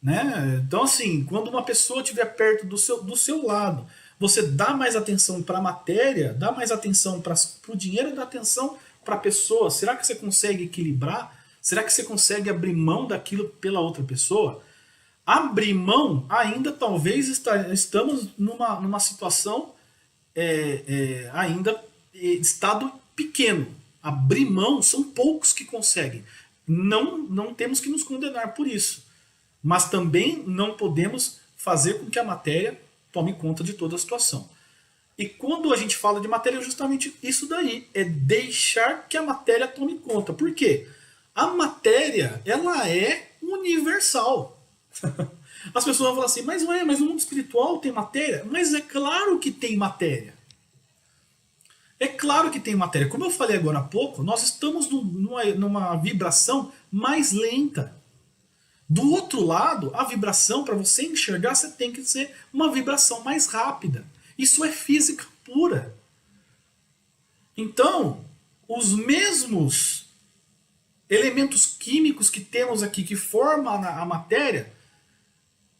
Né? Então, assim, quando uma pessoa estiver perto do seu lado, você dá mais atenção para a matéria, dá mais atenção para o dinheiro, dá atenção para a pessoa. Será que você consegue equilibrar? Será que você consegue abrir mão daquilo pela outra pessoa? Abrir mão, ainda talvez estamos numa situação ainda estado pequeno. Abrir mão, são poucos que conseguem. Não temos que nos condenar por isso. Mas também não podemos fazer com que a matéria tome conta de toda a situação. E quando a gente fala de matéria, é justamente isso daí. É deixar que a matéria tome conta. Por quê? A matéria, ela é universal. As pessoas vão falar assim, mas no mundo espiritual tem matéria? Mas é claro que tem matéria. É claro que tem matéria. Como eu falei agora há pouco, nós estamos numa vibração mais lenta. Do outro lado, a vibração, para você enxergar, você tem que ser uma vibração mais rápida. Isso é física pura. Então, os mesmos elementos químicos que temos aqui, que formam a matéria,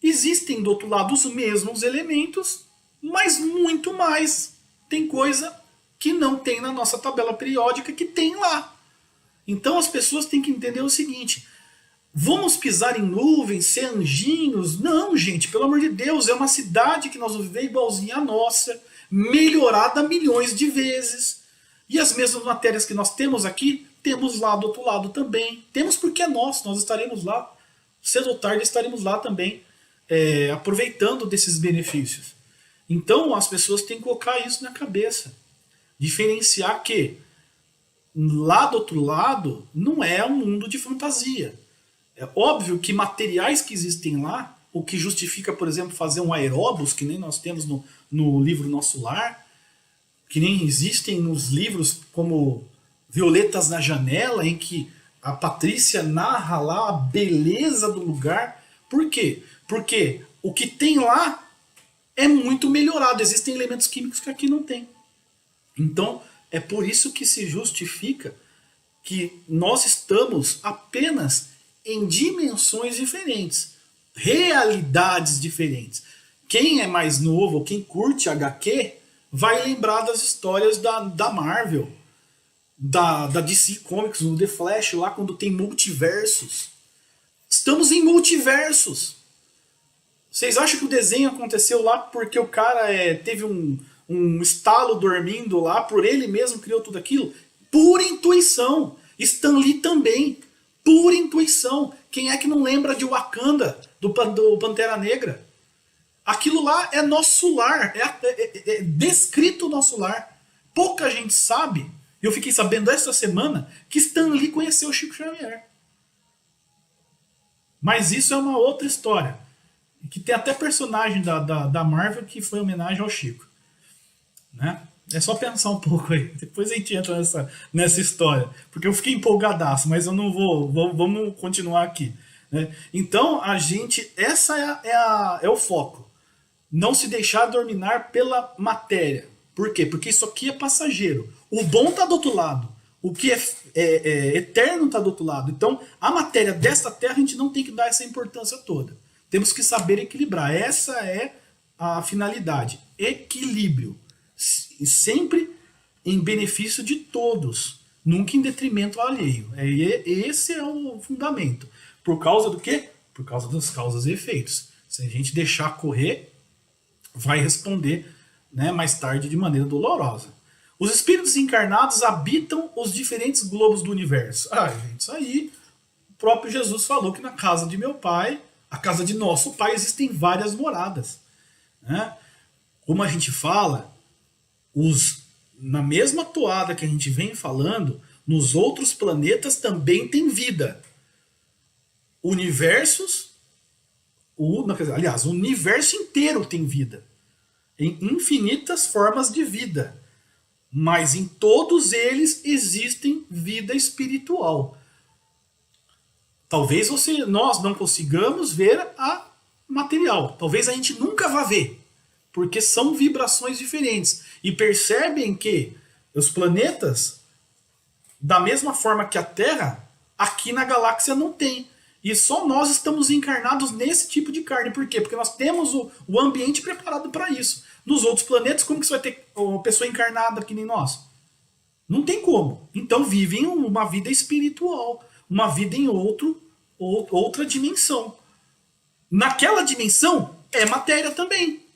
existem do outro lado os mesmos elementos, mas muito mais. Tem coisa que não tem na nossa tabela periódica que tem lá. Então as pessoas têm que entender o seguinte: vamos pisar em nuvens, ser anjinhos? Não, gente, pelo amor de Deus, é uma cidade que nós vamos viver igualzinha à nossa, melhorada milhões de vezes. E as mesmas matérias que nós temos aqui, temos lá do outro lado também. Temos porque é nosso, nós estaremos lá. Cedo ou tarde estaremos lá também, aproveitando desses benefícios. Então as pessoas têm que colocar isso na cabeça. Diferenciar que lá do outro lado não é um mundo de fantasia. É óbvio que materiais que existem lá, o que justifica, por exemplo, fazer um aeróbus, que nem nós temos no livro Nosso Lar, que nem existem nos livros como Violetas na Janela, em que a Patrícia narra lá a beleza do lugar. Por quê? Porque o que tem lá é muito melhorado. Existem elementos químicos que aqui não tem. Então, é por isso que se justifica que nós estamos apenas em dimensões diferentes, realidades diferentes. Quem é mais novo, quem curte HQ, vai lembrar das histórias da Marvel, da DC Comics, do The Flash, lá quando tem multiversos. Estamos em multiversos. Vocês acham que o desenho aconteceu lá porque o cara teve um estalo dormindo lá, por ele mesmo criou tudo aquilo? Pura intuição. Stan Lee também. Pura intuição. Quem é que não lembra de Wakanda, do Pantera Negra? Aquilo lá é nosso lar. É descrito o nosso lar. Pouca gente sabe. Eu fiquei sabendo essa semana que Stan Lee conheceu o Chico Xavier. Mas isso é uma outra história. Que tem até personagem da Marvel que foi homenagem ao Chico. Né? É só pensar um pouco aí. Depois a gente entra nessa história. Porque eu fiquei empolgadaço, mas eu não vou. Vamos continuar aqui. Né? Então, a gente. Essa é o foco. Não se deixar dominar pela matéria. Por quê? Porque isso aqui é passageiro. O bom está do outro lado. O que é eterno está do outro lado. Então, a matéria desta terra, a gente não tem que dar essa importância toda. Temos que saber equilibrar. Essa é a finalidade. Equilíbrio. Sempre em benefício de todos. Nunca em detrimento alheio. Esse é o fundamento. Por causa do quê? Por causa das causas e efeitos. Se a gente deixar correr, vai responder, né, mais tarde de maneira dolorosa. Os espíritos encarnados habitam os diferentes globos do universo. Gente, isso aí o próprio Jesus falou que na casa de meu pai, a casa de nosso pai, existem várias moradas. Né? Como a gente fala, na mesma toada que a gente vem falando, nos outros planetas também tem vida. Universos, o universo inteiro tem vida. Em infinitas formas de vida. Mas em todos eles existem vida espiritual. Talvez nós não consigamos ver a material. Talvez a gente nunca vá ver. Porque são vibrações diferentes. E percebem que os planetas, da mesma forma que a Terra, aqui na galáxia não tem. E só nós estamos encarnados nesse tipo de carne. Por quê? Porque nós temos o ambiente preparado para isso. Nos outros planetas, como que você vai ter uma pessoa encarnada que nem nós? Não tem como. Então vivem uma vida espiritual. Uma vida em outra dimensão. Naquela dimensão é matéria também.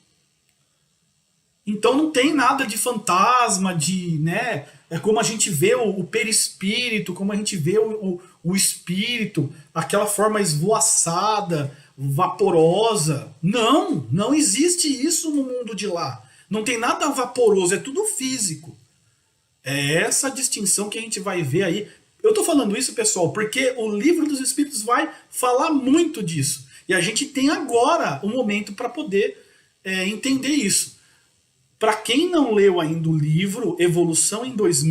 Então não tem nada de fantasma, né? É como a gente vê o perispírito, como a gente vê o espírito, aquela forma esvoaçada, vaporosa. Não existe isso no mundo de lá. Não tem nada vaporoso, é tudo físico. É essa distinção que a gente vai ver aí. Eu estou falando isso, pessoal, porque o Livro dos Espíritos vai falar muito disso. E a gente tem agora um momento para poder entender isso. Para quem não leu ainda o livro Evolução em Dois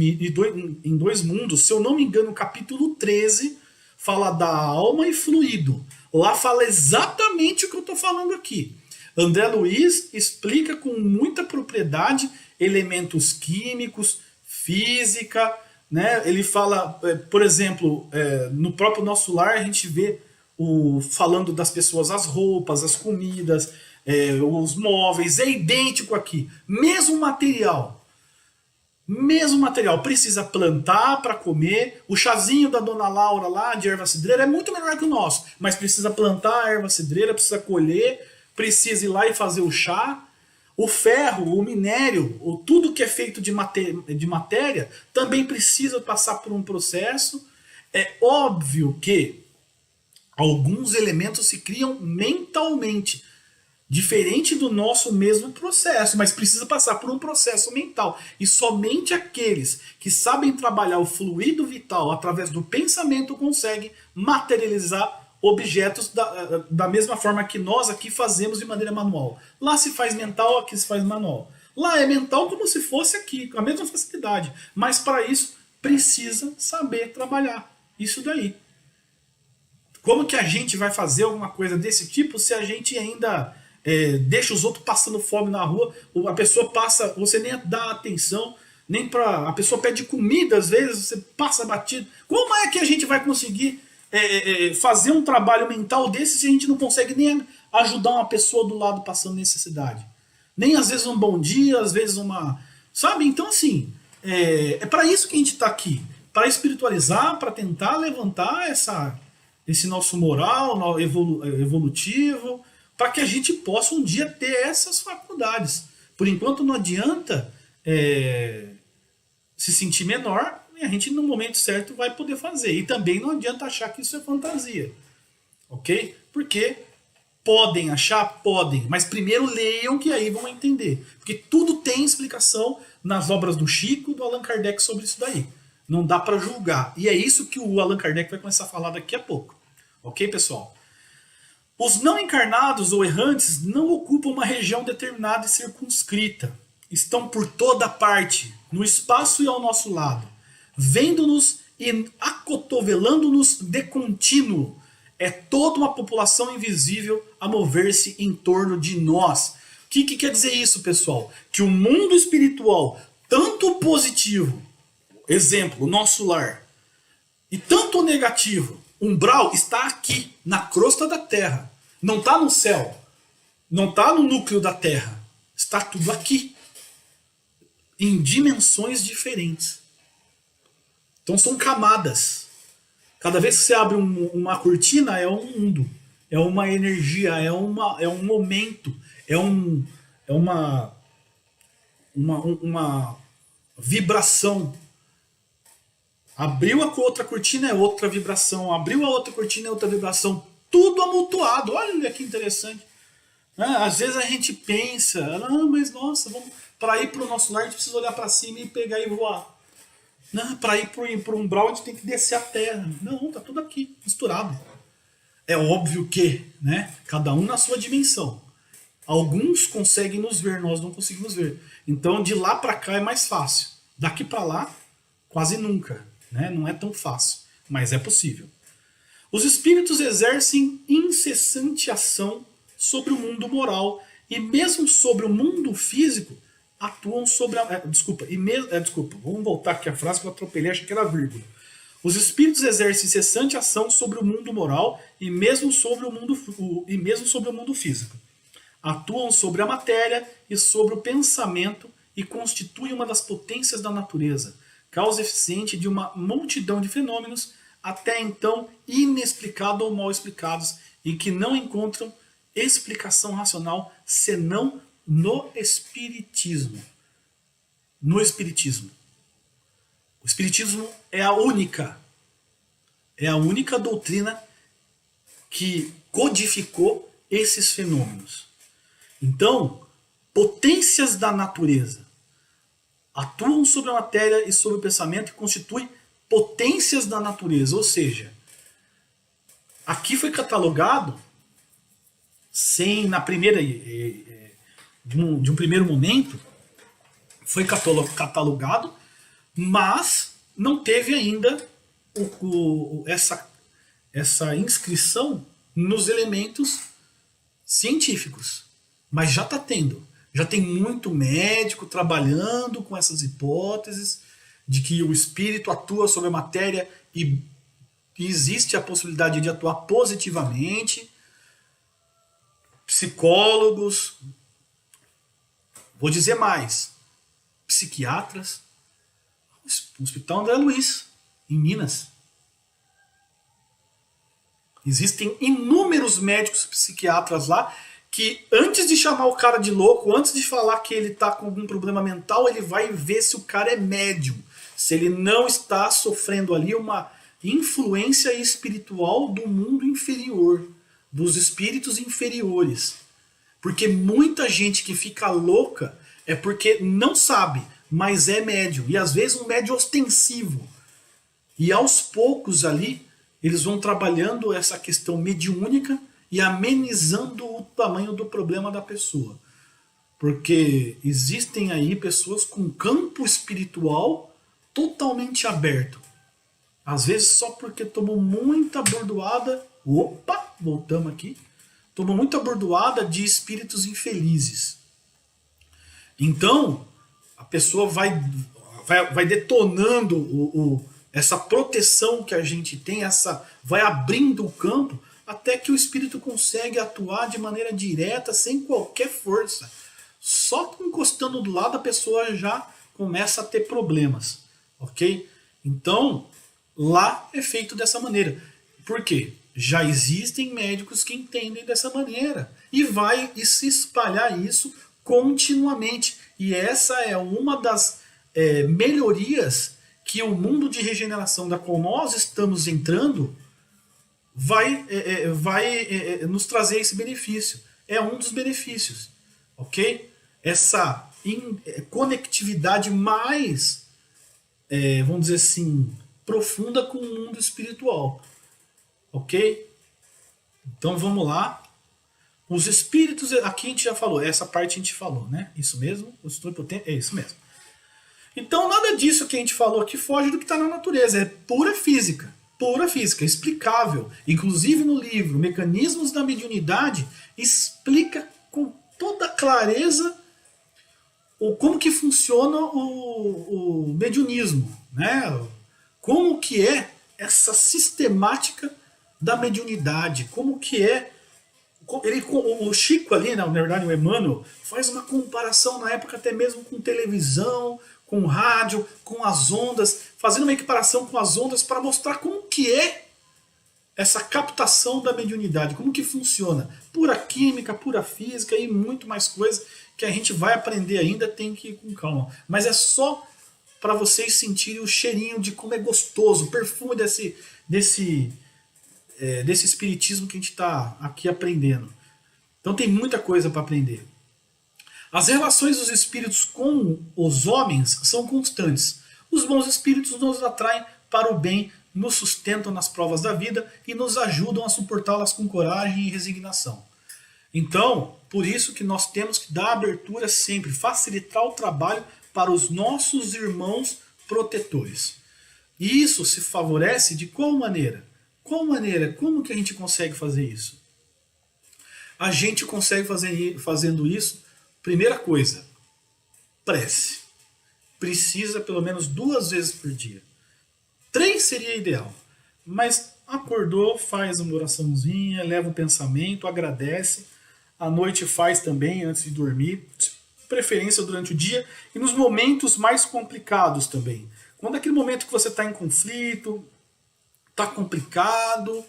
Mundos, se eu não me engano, o capítulo 13 fala da alma e fluido. Lá fala exatamente o que eu estou falando aqui. André Luiz explica com muita propriedade elementos químicos, física, né? Ele fala, por exemplo, no próprio Nosso Lar a gente vê falando das pessoas, as roupas, as comidas, os móveis, é idêntico aqui. Mesmo material. Mesmo material, precisa plantar para comer. O chazinho da Dona Laura lá de erva cidreira é muito melhor que o nosso, mas precisa plantar a erva cidreira, precisa colher, precisa ir lá e fazer o chá. O ferro, o minério, tudo que é feito de matéria também precisa passar por um processo. É óbvio que alguns elementos se criam mentalmente, diferente do nosso mesmo processo, mas precisa passar por um processo mental. E somente aqueles que sabem trabalhar o fluido vital através do pensamento conseguem materializar objetos da mesma forma que nós aqui fazemos de maneira manual. Lá se faz mental, aqui se faz manual. Lá é mental como se fosse aqui, com a mesma facilidade. Mas para isso precisa saber trabalhar isso daí. Como que a gente vai fazer alguma coisa desse tipo se a gente ainda deixa os outros passando fome na rua? A pessoa passa, você nem dá atenção, nem para a pessoa pede comida, às vezes você passa batido. Como é que a gente vai conseguir fazer um trabalho mental desse se a gente não consegue nem ajudar uma pessoa do lado passando necessidade? Nem às vezes um bom dia, às vezes uma... Sabe? Então assim, é para isso que a gente está aqui. Para espiritualizar, para tentar levantar esse nosso moral evolutivo, para que a gente possa um dia ter essas faculdades. Por enquanto não adianta se sentir menor, e a gente no momento certo vai poder fazer. E também não adianta achar que isso é fantasia. Ok? Porque podem achar? Podem. Mas primeiro leiam que aí vão entender. Porque tudo tem explicação nas obras do Chico e do Allan Kardec sobre isso daí. Não dá para julgar. E é isso que o Allan Kardec vai começar a falar daqui a pouco. Ok, pessoal? Os não encarnados ou errantes não ocupam uma região determinada e circunscrita. Estão por toda parte, no espaço e ao nosso lado, vendo-nos e acotovelando-nos de contínuo. É toda uma população invisível a mover-se em torno de nós. O que quer dizer isso, pessoal? Que o mundo espiritual, tanto o positivo, exemplo, o Nosso Lar, e tanto o negativo, umbral, está aqui, na crosta da Terra. Não está no céu. Não está no núcleo da Terra. Está tudo aqui. Em dimensões diferentes. Então são camadas. Cada vez que você abre uma cortina, é um mundo. É uma energia, é um momento. É uma vibração. Abriu a outra cortina, é outra vibração. Abriu a outra cortina, é outra vibração. Tudo amontoado. Olha que interessante. Às vezes a gente pensa, mas nossa, para ir para o Nosso Lar a gente precisa olhar para cima e pegar e voar. Para ir para um umbral a gente tem que descer a terra. Não, tá tudo aqui, misturado. É óbvio que, né, cada um na sua dimensão. Alguns conseguem nos ver, nós não conseguimos ver. Então de lá para cá é mais fácil. Daqui para lá, quase nunca. Né? Não é tão fácil, mas é possível. Os espíritos exercem incessante ação sobre o mundo moral e mesmo sobre o mundo físico atuam sobre a... Desculpa, vamos voltar aqui a frase que eu atropelei, achei que era vírgula. Os espíritos exercem incessante ação sobre o mundo moral e mesmo sobre o mundo físico. Atuam sobre a matéria e sobre o pensamento e constituem uma das potências da natureza, causa eficiente de uma multidão de fenômenos até então inexplicados ou mal explicados e que não encontram explicação racional senão no Espiritismo. No Espiritismo. O Espiritismo é a única doutrina que codificou esses fenômenos. Então, potências da natureza atuam sobre a matéria e sobre o pensamento e constituem potências da natureza. Ou seja, aqui foi catalogado de um primeiro momento, foi catalogado, mas não teve ainda essa inscrição nos elementos científicos. Mas já está tendo. Já tem muito médico trabalhando com essas hipóteses de que o espírito atua sobre a matéria e existe a possibilidade de atuar positivamente. Psicólogos, vou dizer mais, psiquiatras, o Hospital André Luiz, em Minas. Existem inúmeros médicos psiquiatras lá que antes de chamar o cara de louco, antes de falar que ele está com algum problema mental, ele vai ver se o cara é médium, se ele não está sofrendo ali uma influência espiritual do mundo inferior, dos espíritos inferiores. Porque muita gente que fica louca é porque não sabe, mas é médium. E às vezes um médium ostensivo. E aos poucos ali, eles vão trabalhando essa questão mediúnica e amenizando o tamanho do problema da pessoa. Porque existem aí pessoas com campo espiritual totalmente aberto. Às vezes só porque tomou muita bordoada. Opa, voltamos aqui. Tomou muita bordoada de espíritos infelizes. Então, a pessoa vai detonando essa proteção que a gente tem, vai abrindo o campo até que o espírito consegue atuar de maneira direta, sem qualquer força. Só encostando do lado a pessoa já começa a ter problemas, ok? Então, lá é feito dessa maneira. Por quê? Já existem médicos que entendem dessa maneira. E vai se espalhar isso continuamente. E essa é uma das melhorias que o mundo de regeneração da qual nós estamos entrando vai nos trazer esse benefício. É um dos benefícios. Ok? Essa conectividade mais, vamos dizer assim, profunda com o mundo espiritual. Ok? Então vamos lá. Os espíritos, aqui a gente já falou, essa parte a gente falou, né? Isso mesmo? É isso mesmo. Então nada disso que a gente falou aqui foge do que está na natureza. É pura física. Pura física, explicável. Inclusive no livro Mecanismos da Mediunidade, explica com toda clareza como que funciona o mediunismo, né? Como que é essa sistemática da mediunidade, como que é. O Chico ali, na verdade o Emmanuel, faz uma comparação na época até mesmo com televisão, com rádio, com as ondas, fazendo uma equiparação com as ondas para mostrar como que é essa captação da mediunidade, como que funciona. Pura química, pura física e muito mais coisa que a gente vai aprender ainda, tem que ir com calma. Mas é só para vocês sentirem o cheirinho de como é gostoso, o perfume desse espiritismo que a gente está aqui aprendendo. Então tem muita coisa para aprender. As relações dos espíritos com os homens são constantes. Os bons espíritos nos atraem para o bem, nos sustentam nas provas da vida e nos ajudam a suportá-las com coragem e resignação. Então, por isso que nós temos que dar abertura sempre, facilitar o trabalho para os nossos irmãos protetores. E isso se favorece de qual maneira? Qual maneira? Como que a gente consegue fazer isso? A gente consegue fazendo isso, primeira coisa, prece. Precisa pelo menos 2 vezes por dia. 3 seria ideal. Mas acordou, faz uma oraçãozinha, leva o pensamento, agradece. À noite faz também, antes de dormir. Preferência durante o dia e nos momentos mais complicados também. Quando é aquele momento que você está em conflito, está complicado,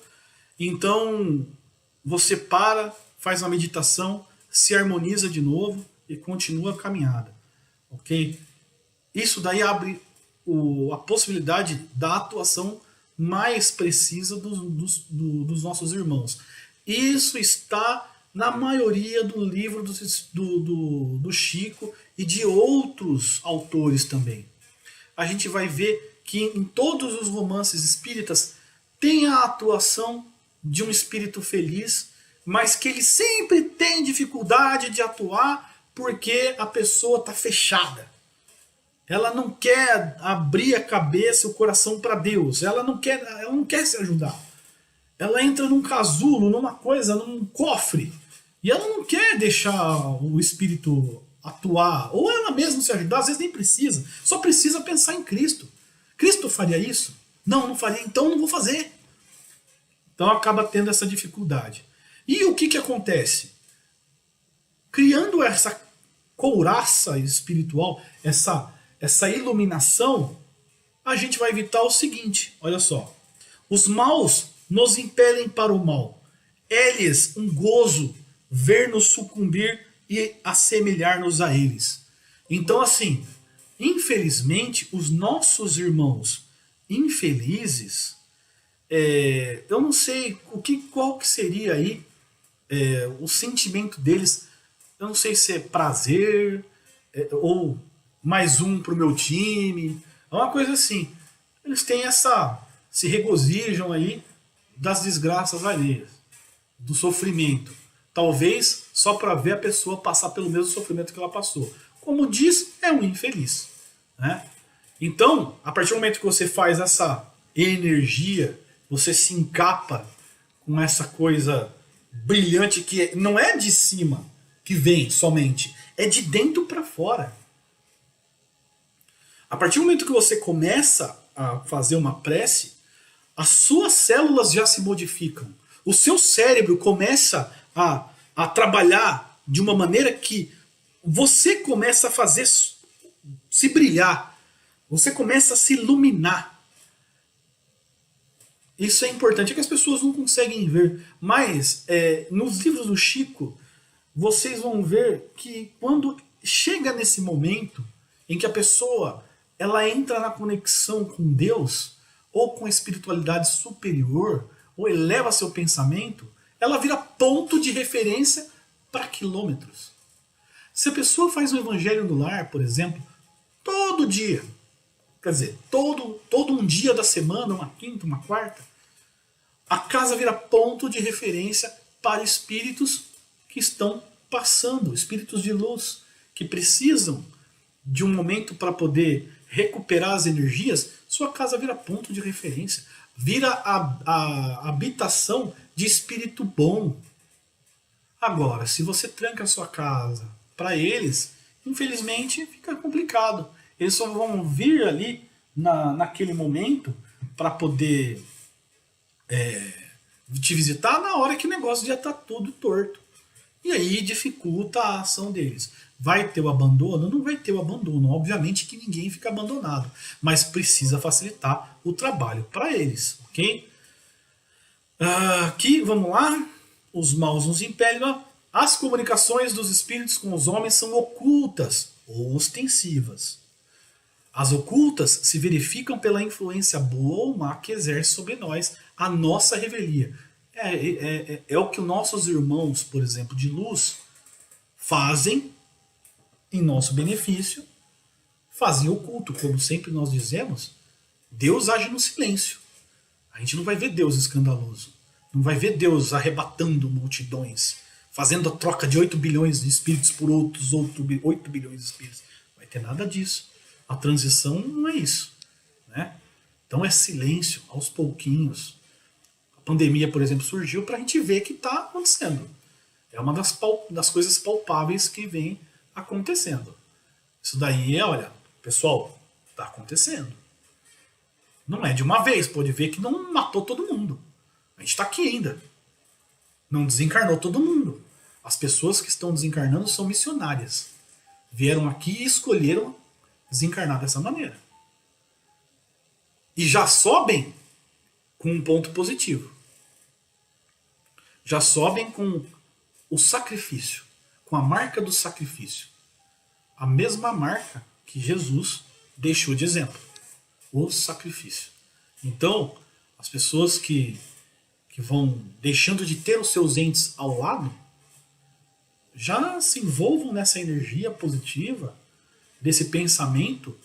então você para, faz uma meditação, se harmoniza de novo e continua a caminhada, ok? Isso daí abre a possibilidade da atuação mais precisa dos nossos irmãos. Isso está na maioria do livro do Chico e de outros autores também. A gente vai ver que em todos os romances espíritas tem a atuação de um espírito feliz, mas que ele sempre tem dificuldade de atuar porque a pessoa está fechada. Ela não quer abrir a cabeça e o coração para Deus. Ela não quer se ajudar. ela entra num casulo, numa coisa, num cofre, e ela não quer deixar o espírito atuar, ou ela mesma se ajudar, às vezes nem precisa, só precisa pensar em Cristo. Cristo faria isso? Não, não faria, então não vou fazer. Então acaba tendo essa dificuldade. E o que, que acontece? Criando essa couraça espiritual, essa iluminação, a gente vai evitar o seguinte, olha só. Os maus nos impelem para o mal. É-lhes um gozo ver-nos sucumbir e assemelhar-nos a eles. Então, assim, infelizmente, os nossos irmãos infelizes, eu não sei qual que seria aí o sentimento deles. Eu não sei se é prazer ou mais um pro meu time, é uma coisa assim. Eles têm se regozijam aí das desgraças alheias, do sofrimento. Talvez só para ver a pessoa passar pelo mesmo sofrimento que ela passou. Como diz, é um infeliz. Né? Então, a partir do momento que você faz essa energia, você se encapa com essa coisa brilhante que não é de cima que vem somente, é de dentro para fora. A partir do momento que você começa a fazer uma prece, as suas células já se modificam. O seu cérebro começa a trabalhar de uma maneira que você começa a fazer se brilhar. Você começa a se iluminar. Isso é importante, é que as pessoas não conseguem ver. Mas nos livros do Chico, vocês vão ver que quando chega nesse momento em que a pessoa ela entra na conexão com Deus ou com a espiritualidade superior, ou eleva seu pensamento, ela vira ponto de referência para quilômetros. Se a pessoa faz o evangelho no lar, por exemplo, todo dia, quer dizer, todo um dia da semana, uma quinta, uma quarta, a casa vira ponto de referência para espíritos que estão passando, espíritos de luz, que precisam de um momento para poder recuperar as energias. Sua casa vira ponto de referência, vira a habitação de espírito bom. Agora, se você tranca a sua casa para eles, infelizmente fica complicado. Eles só vão vir ali naquele momento para poder te visitar na hora que o negócio já está todo torto. E aí dificulta a ação deles. Vai ter o abandono? Não vai ter o abandono. Obviamente que ninguém fica abandonado. Mas precisa facilitar o trabalho para eles. Ok? Aqui, vamos lá. Os maus nos impelem. As comunicações dos espíritos com os homens são ocultas ou ostensivas. As ocultas se verificam pela influência boa ou má que exerce sobre nós a nossa revelia. É o que os nossos irmãos, por exemplo, de luz, fazem em nosso benefício, fazem oculto. Como sempre nós dizemos, Deus age no silêncio. A gente não vai ver Deus escandaloso. Não vai ver Deus arrebatando multidões, fazendo a troca de 8 bilhões de espíritos por outros 8 bilhões de espíritos. Não vai ter nada disso. A transição não é isso. Né? Então é silêncio, aos pouquinhos. A pandemia, por exemplo, surgiu para a gente ver que está acontecendo. É uma das coisas palpáveis que vem acontecendo. Isso daí olha, pessoal, está acontecendo. Não é de uma vez, pode ver que não matou todo mundo. A gente está aqui ainda. Não desencarnou todo mundo. As pessoas que estão desencarnando são missionárias. Vieram aqui e escolheram desencarnar dessa maneira. E já sobem com um ponto positivo. Já sobem com o sacrifício, com a marca do sacrifício. A mesma marca que Jesus deixou de exemplo. O sacrifício. Então, as pessoas que vão deixando de ter os seus entes ao lado, já se envolvam nessa energia positiva, desse pensamento,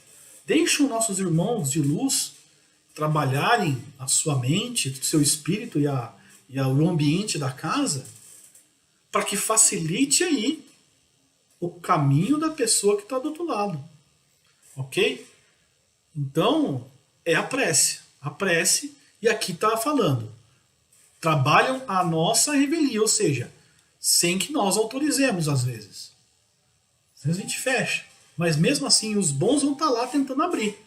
deixam nossos irmãos de luz trabalharem a sua mente, o seu espírito e o ambiente da casa, para que facilite aí o caminho da pessoa que está do outro lado. Ok? Então, é a prece. A prece, e aqui está falando. trabalham a nossa revelia, ou seja, sem que nós autorizemos às vezes. Às vezes a gente fecha, mas mesmo assim os bons vão estar lá tentando abrir.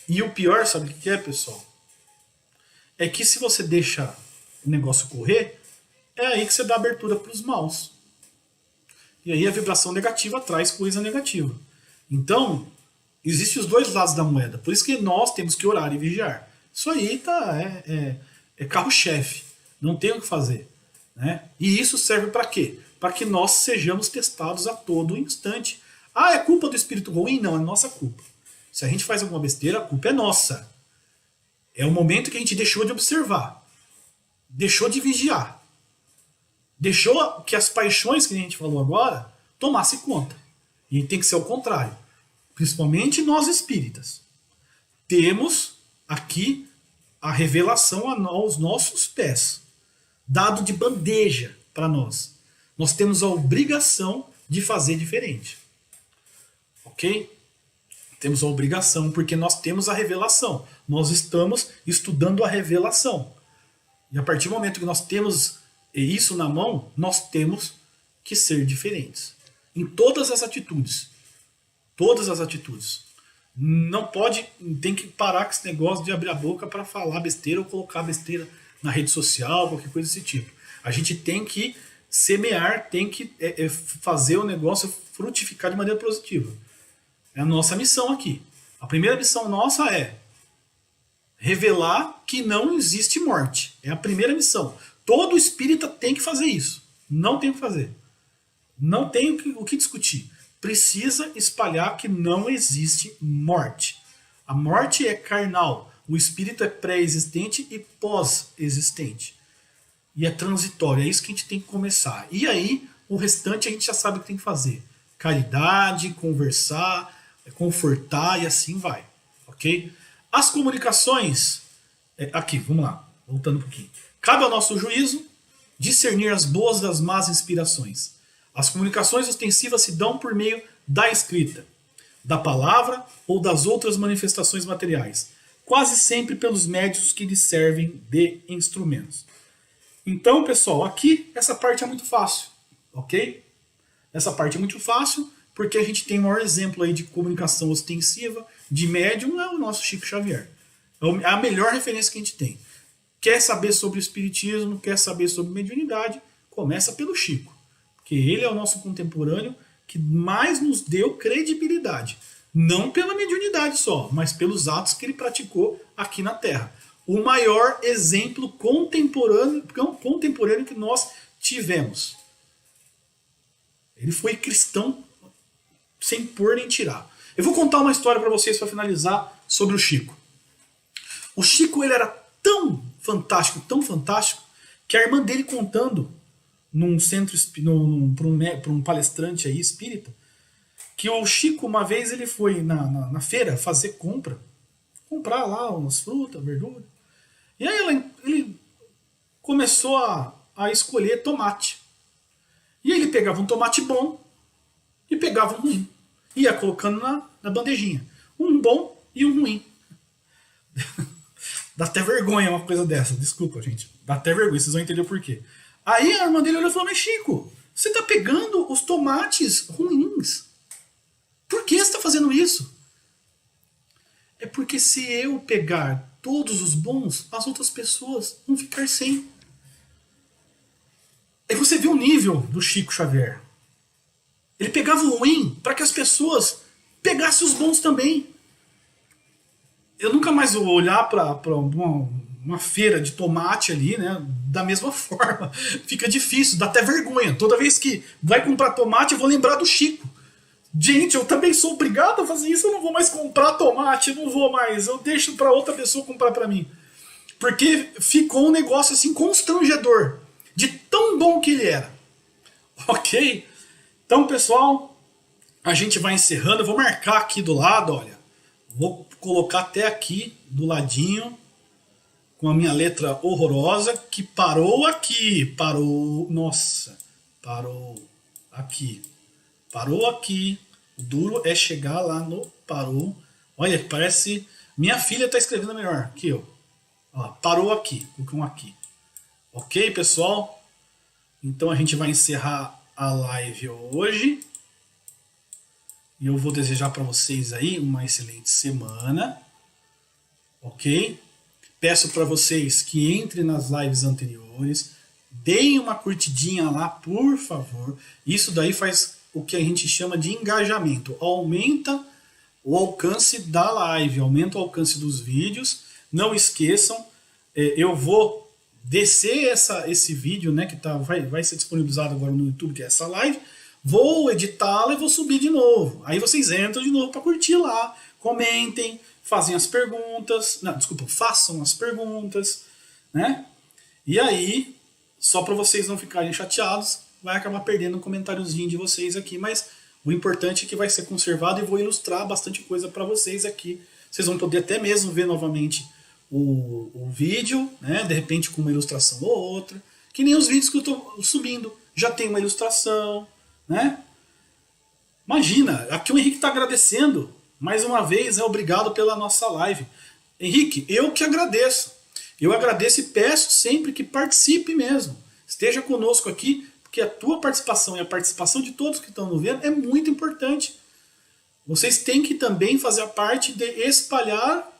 E o pior, sabe o que é, pessoal? É que se você deixa o negócio correr, é aí que você dá abertura para os maus. E aí a vibração negativa traz coisa negativa. Então, existem os dois lados da moeda. Por isso que nós temos que orar e vigiar. Isso aí é carro-chefe. Não tem o que fazer. Né? E isso serve para quê? Para que nós sejamos testados a todo instante. Ah, é culpa do espírito ruim? Não, é nossa culpa. Se a gente faz alguma besteira, a culpa é nossa. É o momento que a gente deixou de observar. Deixou de vigiar. Deixou que as paixões que a gente falou agora tomassem conta. E tem que ser o contrário. Principalmente nós espíritas. Temos aqui a revelação aos nossos pés. Dado de bandeja para nós. Nós temos a obrigação de fazer diferente. Ok? Temos a obrigação, porque nós temos a revelação. Nós estamos estudando a revelação. E a partir do momento que nós temos isso na mão, nós temos que ser diferentes. Em todas as atitudes. Todas as atitudes. Não pode, tem que parar com esse negócio de abrir a boca para falar besteira ou colocar besteira na rede social, qualquer coisa desse tipo. A gente tem que semear, tem que fazer o negócio frutificar de maneira positiva. É a nossa missão aqui. A primeira missão nossa é revelar que não existe morte. É a primeira missão. Todo espírita tem que fazer isso. Não tem o que fazer. Não tem o que discutir. Precisa espalhar que não existe morte. A morte é carnal. O espírito é pré-existente e pós-existente. E é transitório. É isso que a gente tem que começar. E aí, o restante a gente já sabe o que tem que fazer. Caridade, conversar, confortar e assim vai. Ok? As comunicações... Aqui, vamos lá. Voltando um pouquinho. Cabe ao nosso juízo discernir as boas das más inspirações. As comunicações ostensivas se dão por meio da escrita, da palavra ou das outras manifestações materiais, quase sempre pelos médios que lhes servem de instrumentos. Então, pessoal, aqui essa parte é muito fácil, ok? Essa parte é muito fácil porque a gente tem o maior exemplo aí de comunicação ostensiva, de médium, é o nosso Chico Xavier. É a melhor referência que a gente tem. Quer saber sobre o espiritismo, quer saber sobre mediunidade, começa pelo Chico. Porque ele é o nosso contemporâneo que mais nos deu credibilidade. Não pela mediunidade só, mas pelos atos que ele praticou aqui na Terra. O maior exemplo contemporâneo que nós tivemos. Ele foi cristão sem pôr nem tirar. Eu vou contar uma história para vocês para finalizar sobre o Chico. O Chico ele era tão fantástico, que a irmã dele contando num centro, para um palestrante aí espírita, que o Chico uma vez ele foi na feira fazer comprar lá umas frutas, verduras, e aí ele começou a escolher tomate. E aí ele pegava um tomate bom e pegava um ruim. Ia colocando na bandejinha. Um bom e um ruim. Dá até vergonha uma coisa dessa. Desculpa, gente. Dá até vergonha, vocês vão entender por quê. Aí a irmã dele olhou e falou, mas Chico, você tá pegando os tomates ruins. Por que você tá fazendo isso? É porque se eu pegar todos os bons, as outras pessoas vão ficar sem. Aí você vê o nível do Chico Xavier. Ele pegava o ruim para que as pessoas pegassem os bons também. Eu nunca mais vou olhar para uma feira de tomate ali, né? Da mesma forma. Fica difícil, dá até vergonha. Toda vez que vai comprar tomate, eu vou lembrar do Chico. Gente, eu também sou obrigado a fazer isso. Eu não vou mais comprar tomate, eu não vou mais. Eu deixo para outra pessoa comprar para mim. Porque ficou um negócio assim constrangedor. De tão bom que ele era. Ok? Então, pessoal, a gente vai encerrando. Eu vou marcar aqui do lado, olha. Vou colocar até aqui, do ladinho, com a minha letra horrorosa, que parou aqui. Parou, nossa, parou aqui. Parou aqui. O duro é chegar lá no parou. Olha, parece... Minha filha está escrevendo melhor que eu. Ó, parou aqui, coloquei um aqui. Ok, pessoal? Então a gente vai encerrar a live hoje. E eu vou desejar para vocês aí uma excelente semana. Ok? Peço para vocês que entrem nas lives anteriores. Deem uma curtidinha lá, por favor. Isso daí faz o que a gente chama de engajamento. Aumenta o alcance da live, aumenta o alcance dos vídeos. Não esqueçam, eu vou descer esse vídeo, né, que vai ser disponibilizado agora no YouTube, que é essa live. Vou editá-la e vou subir de novo. Aí vocês entram de novo para curtir lá. Comentem, façam as perguntas, né? E aí, só para vocês não ficarem chateados, vai acabar perdendo um comentáriozinho de vocês aqui, mas o importante é que vai ser conservado e vou ilustrar bastante coisa para vocês aqui. Vocês vão poder até mesmo ver novamente o vídeo, né? De repente com uma ilustração ou outra. Que nem os vídeos que eu estou subindo. Já tem uma ilustração, né? Imagina, aqui o Henrique está agradecendo. Mais uma vez, obrigado pela nossa live. Henrique, eu que agradeço. Eu agradeço e peço sempre que participe mesmo. Esteja conosco aqui, porque a tua participação e a participação de todos que estão nos vendo é muito importante. Vocês têm que também fazer a parte de espalhar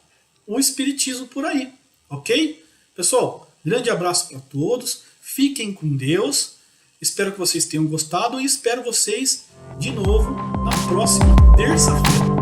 o espiritismo por aí, ok? Pessoal, grande abraço para todos. Fiquem com Deus. Espero que vocês tenham gostado e espero vocês de novo na próxima terça-feira.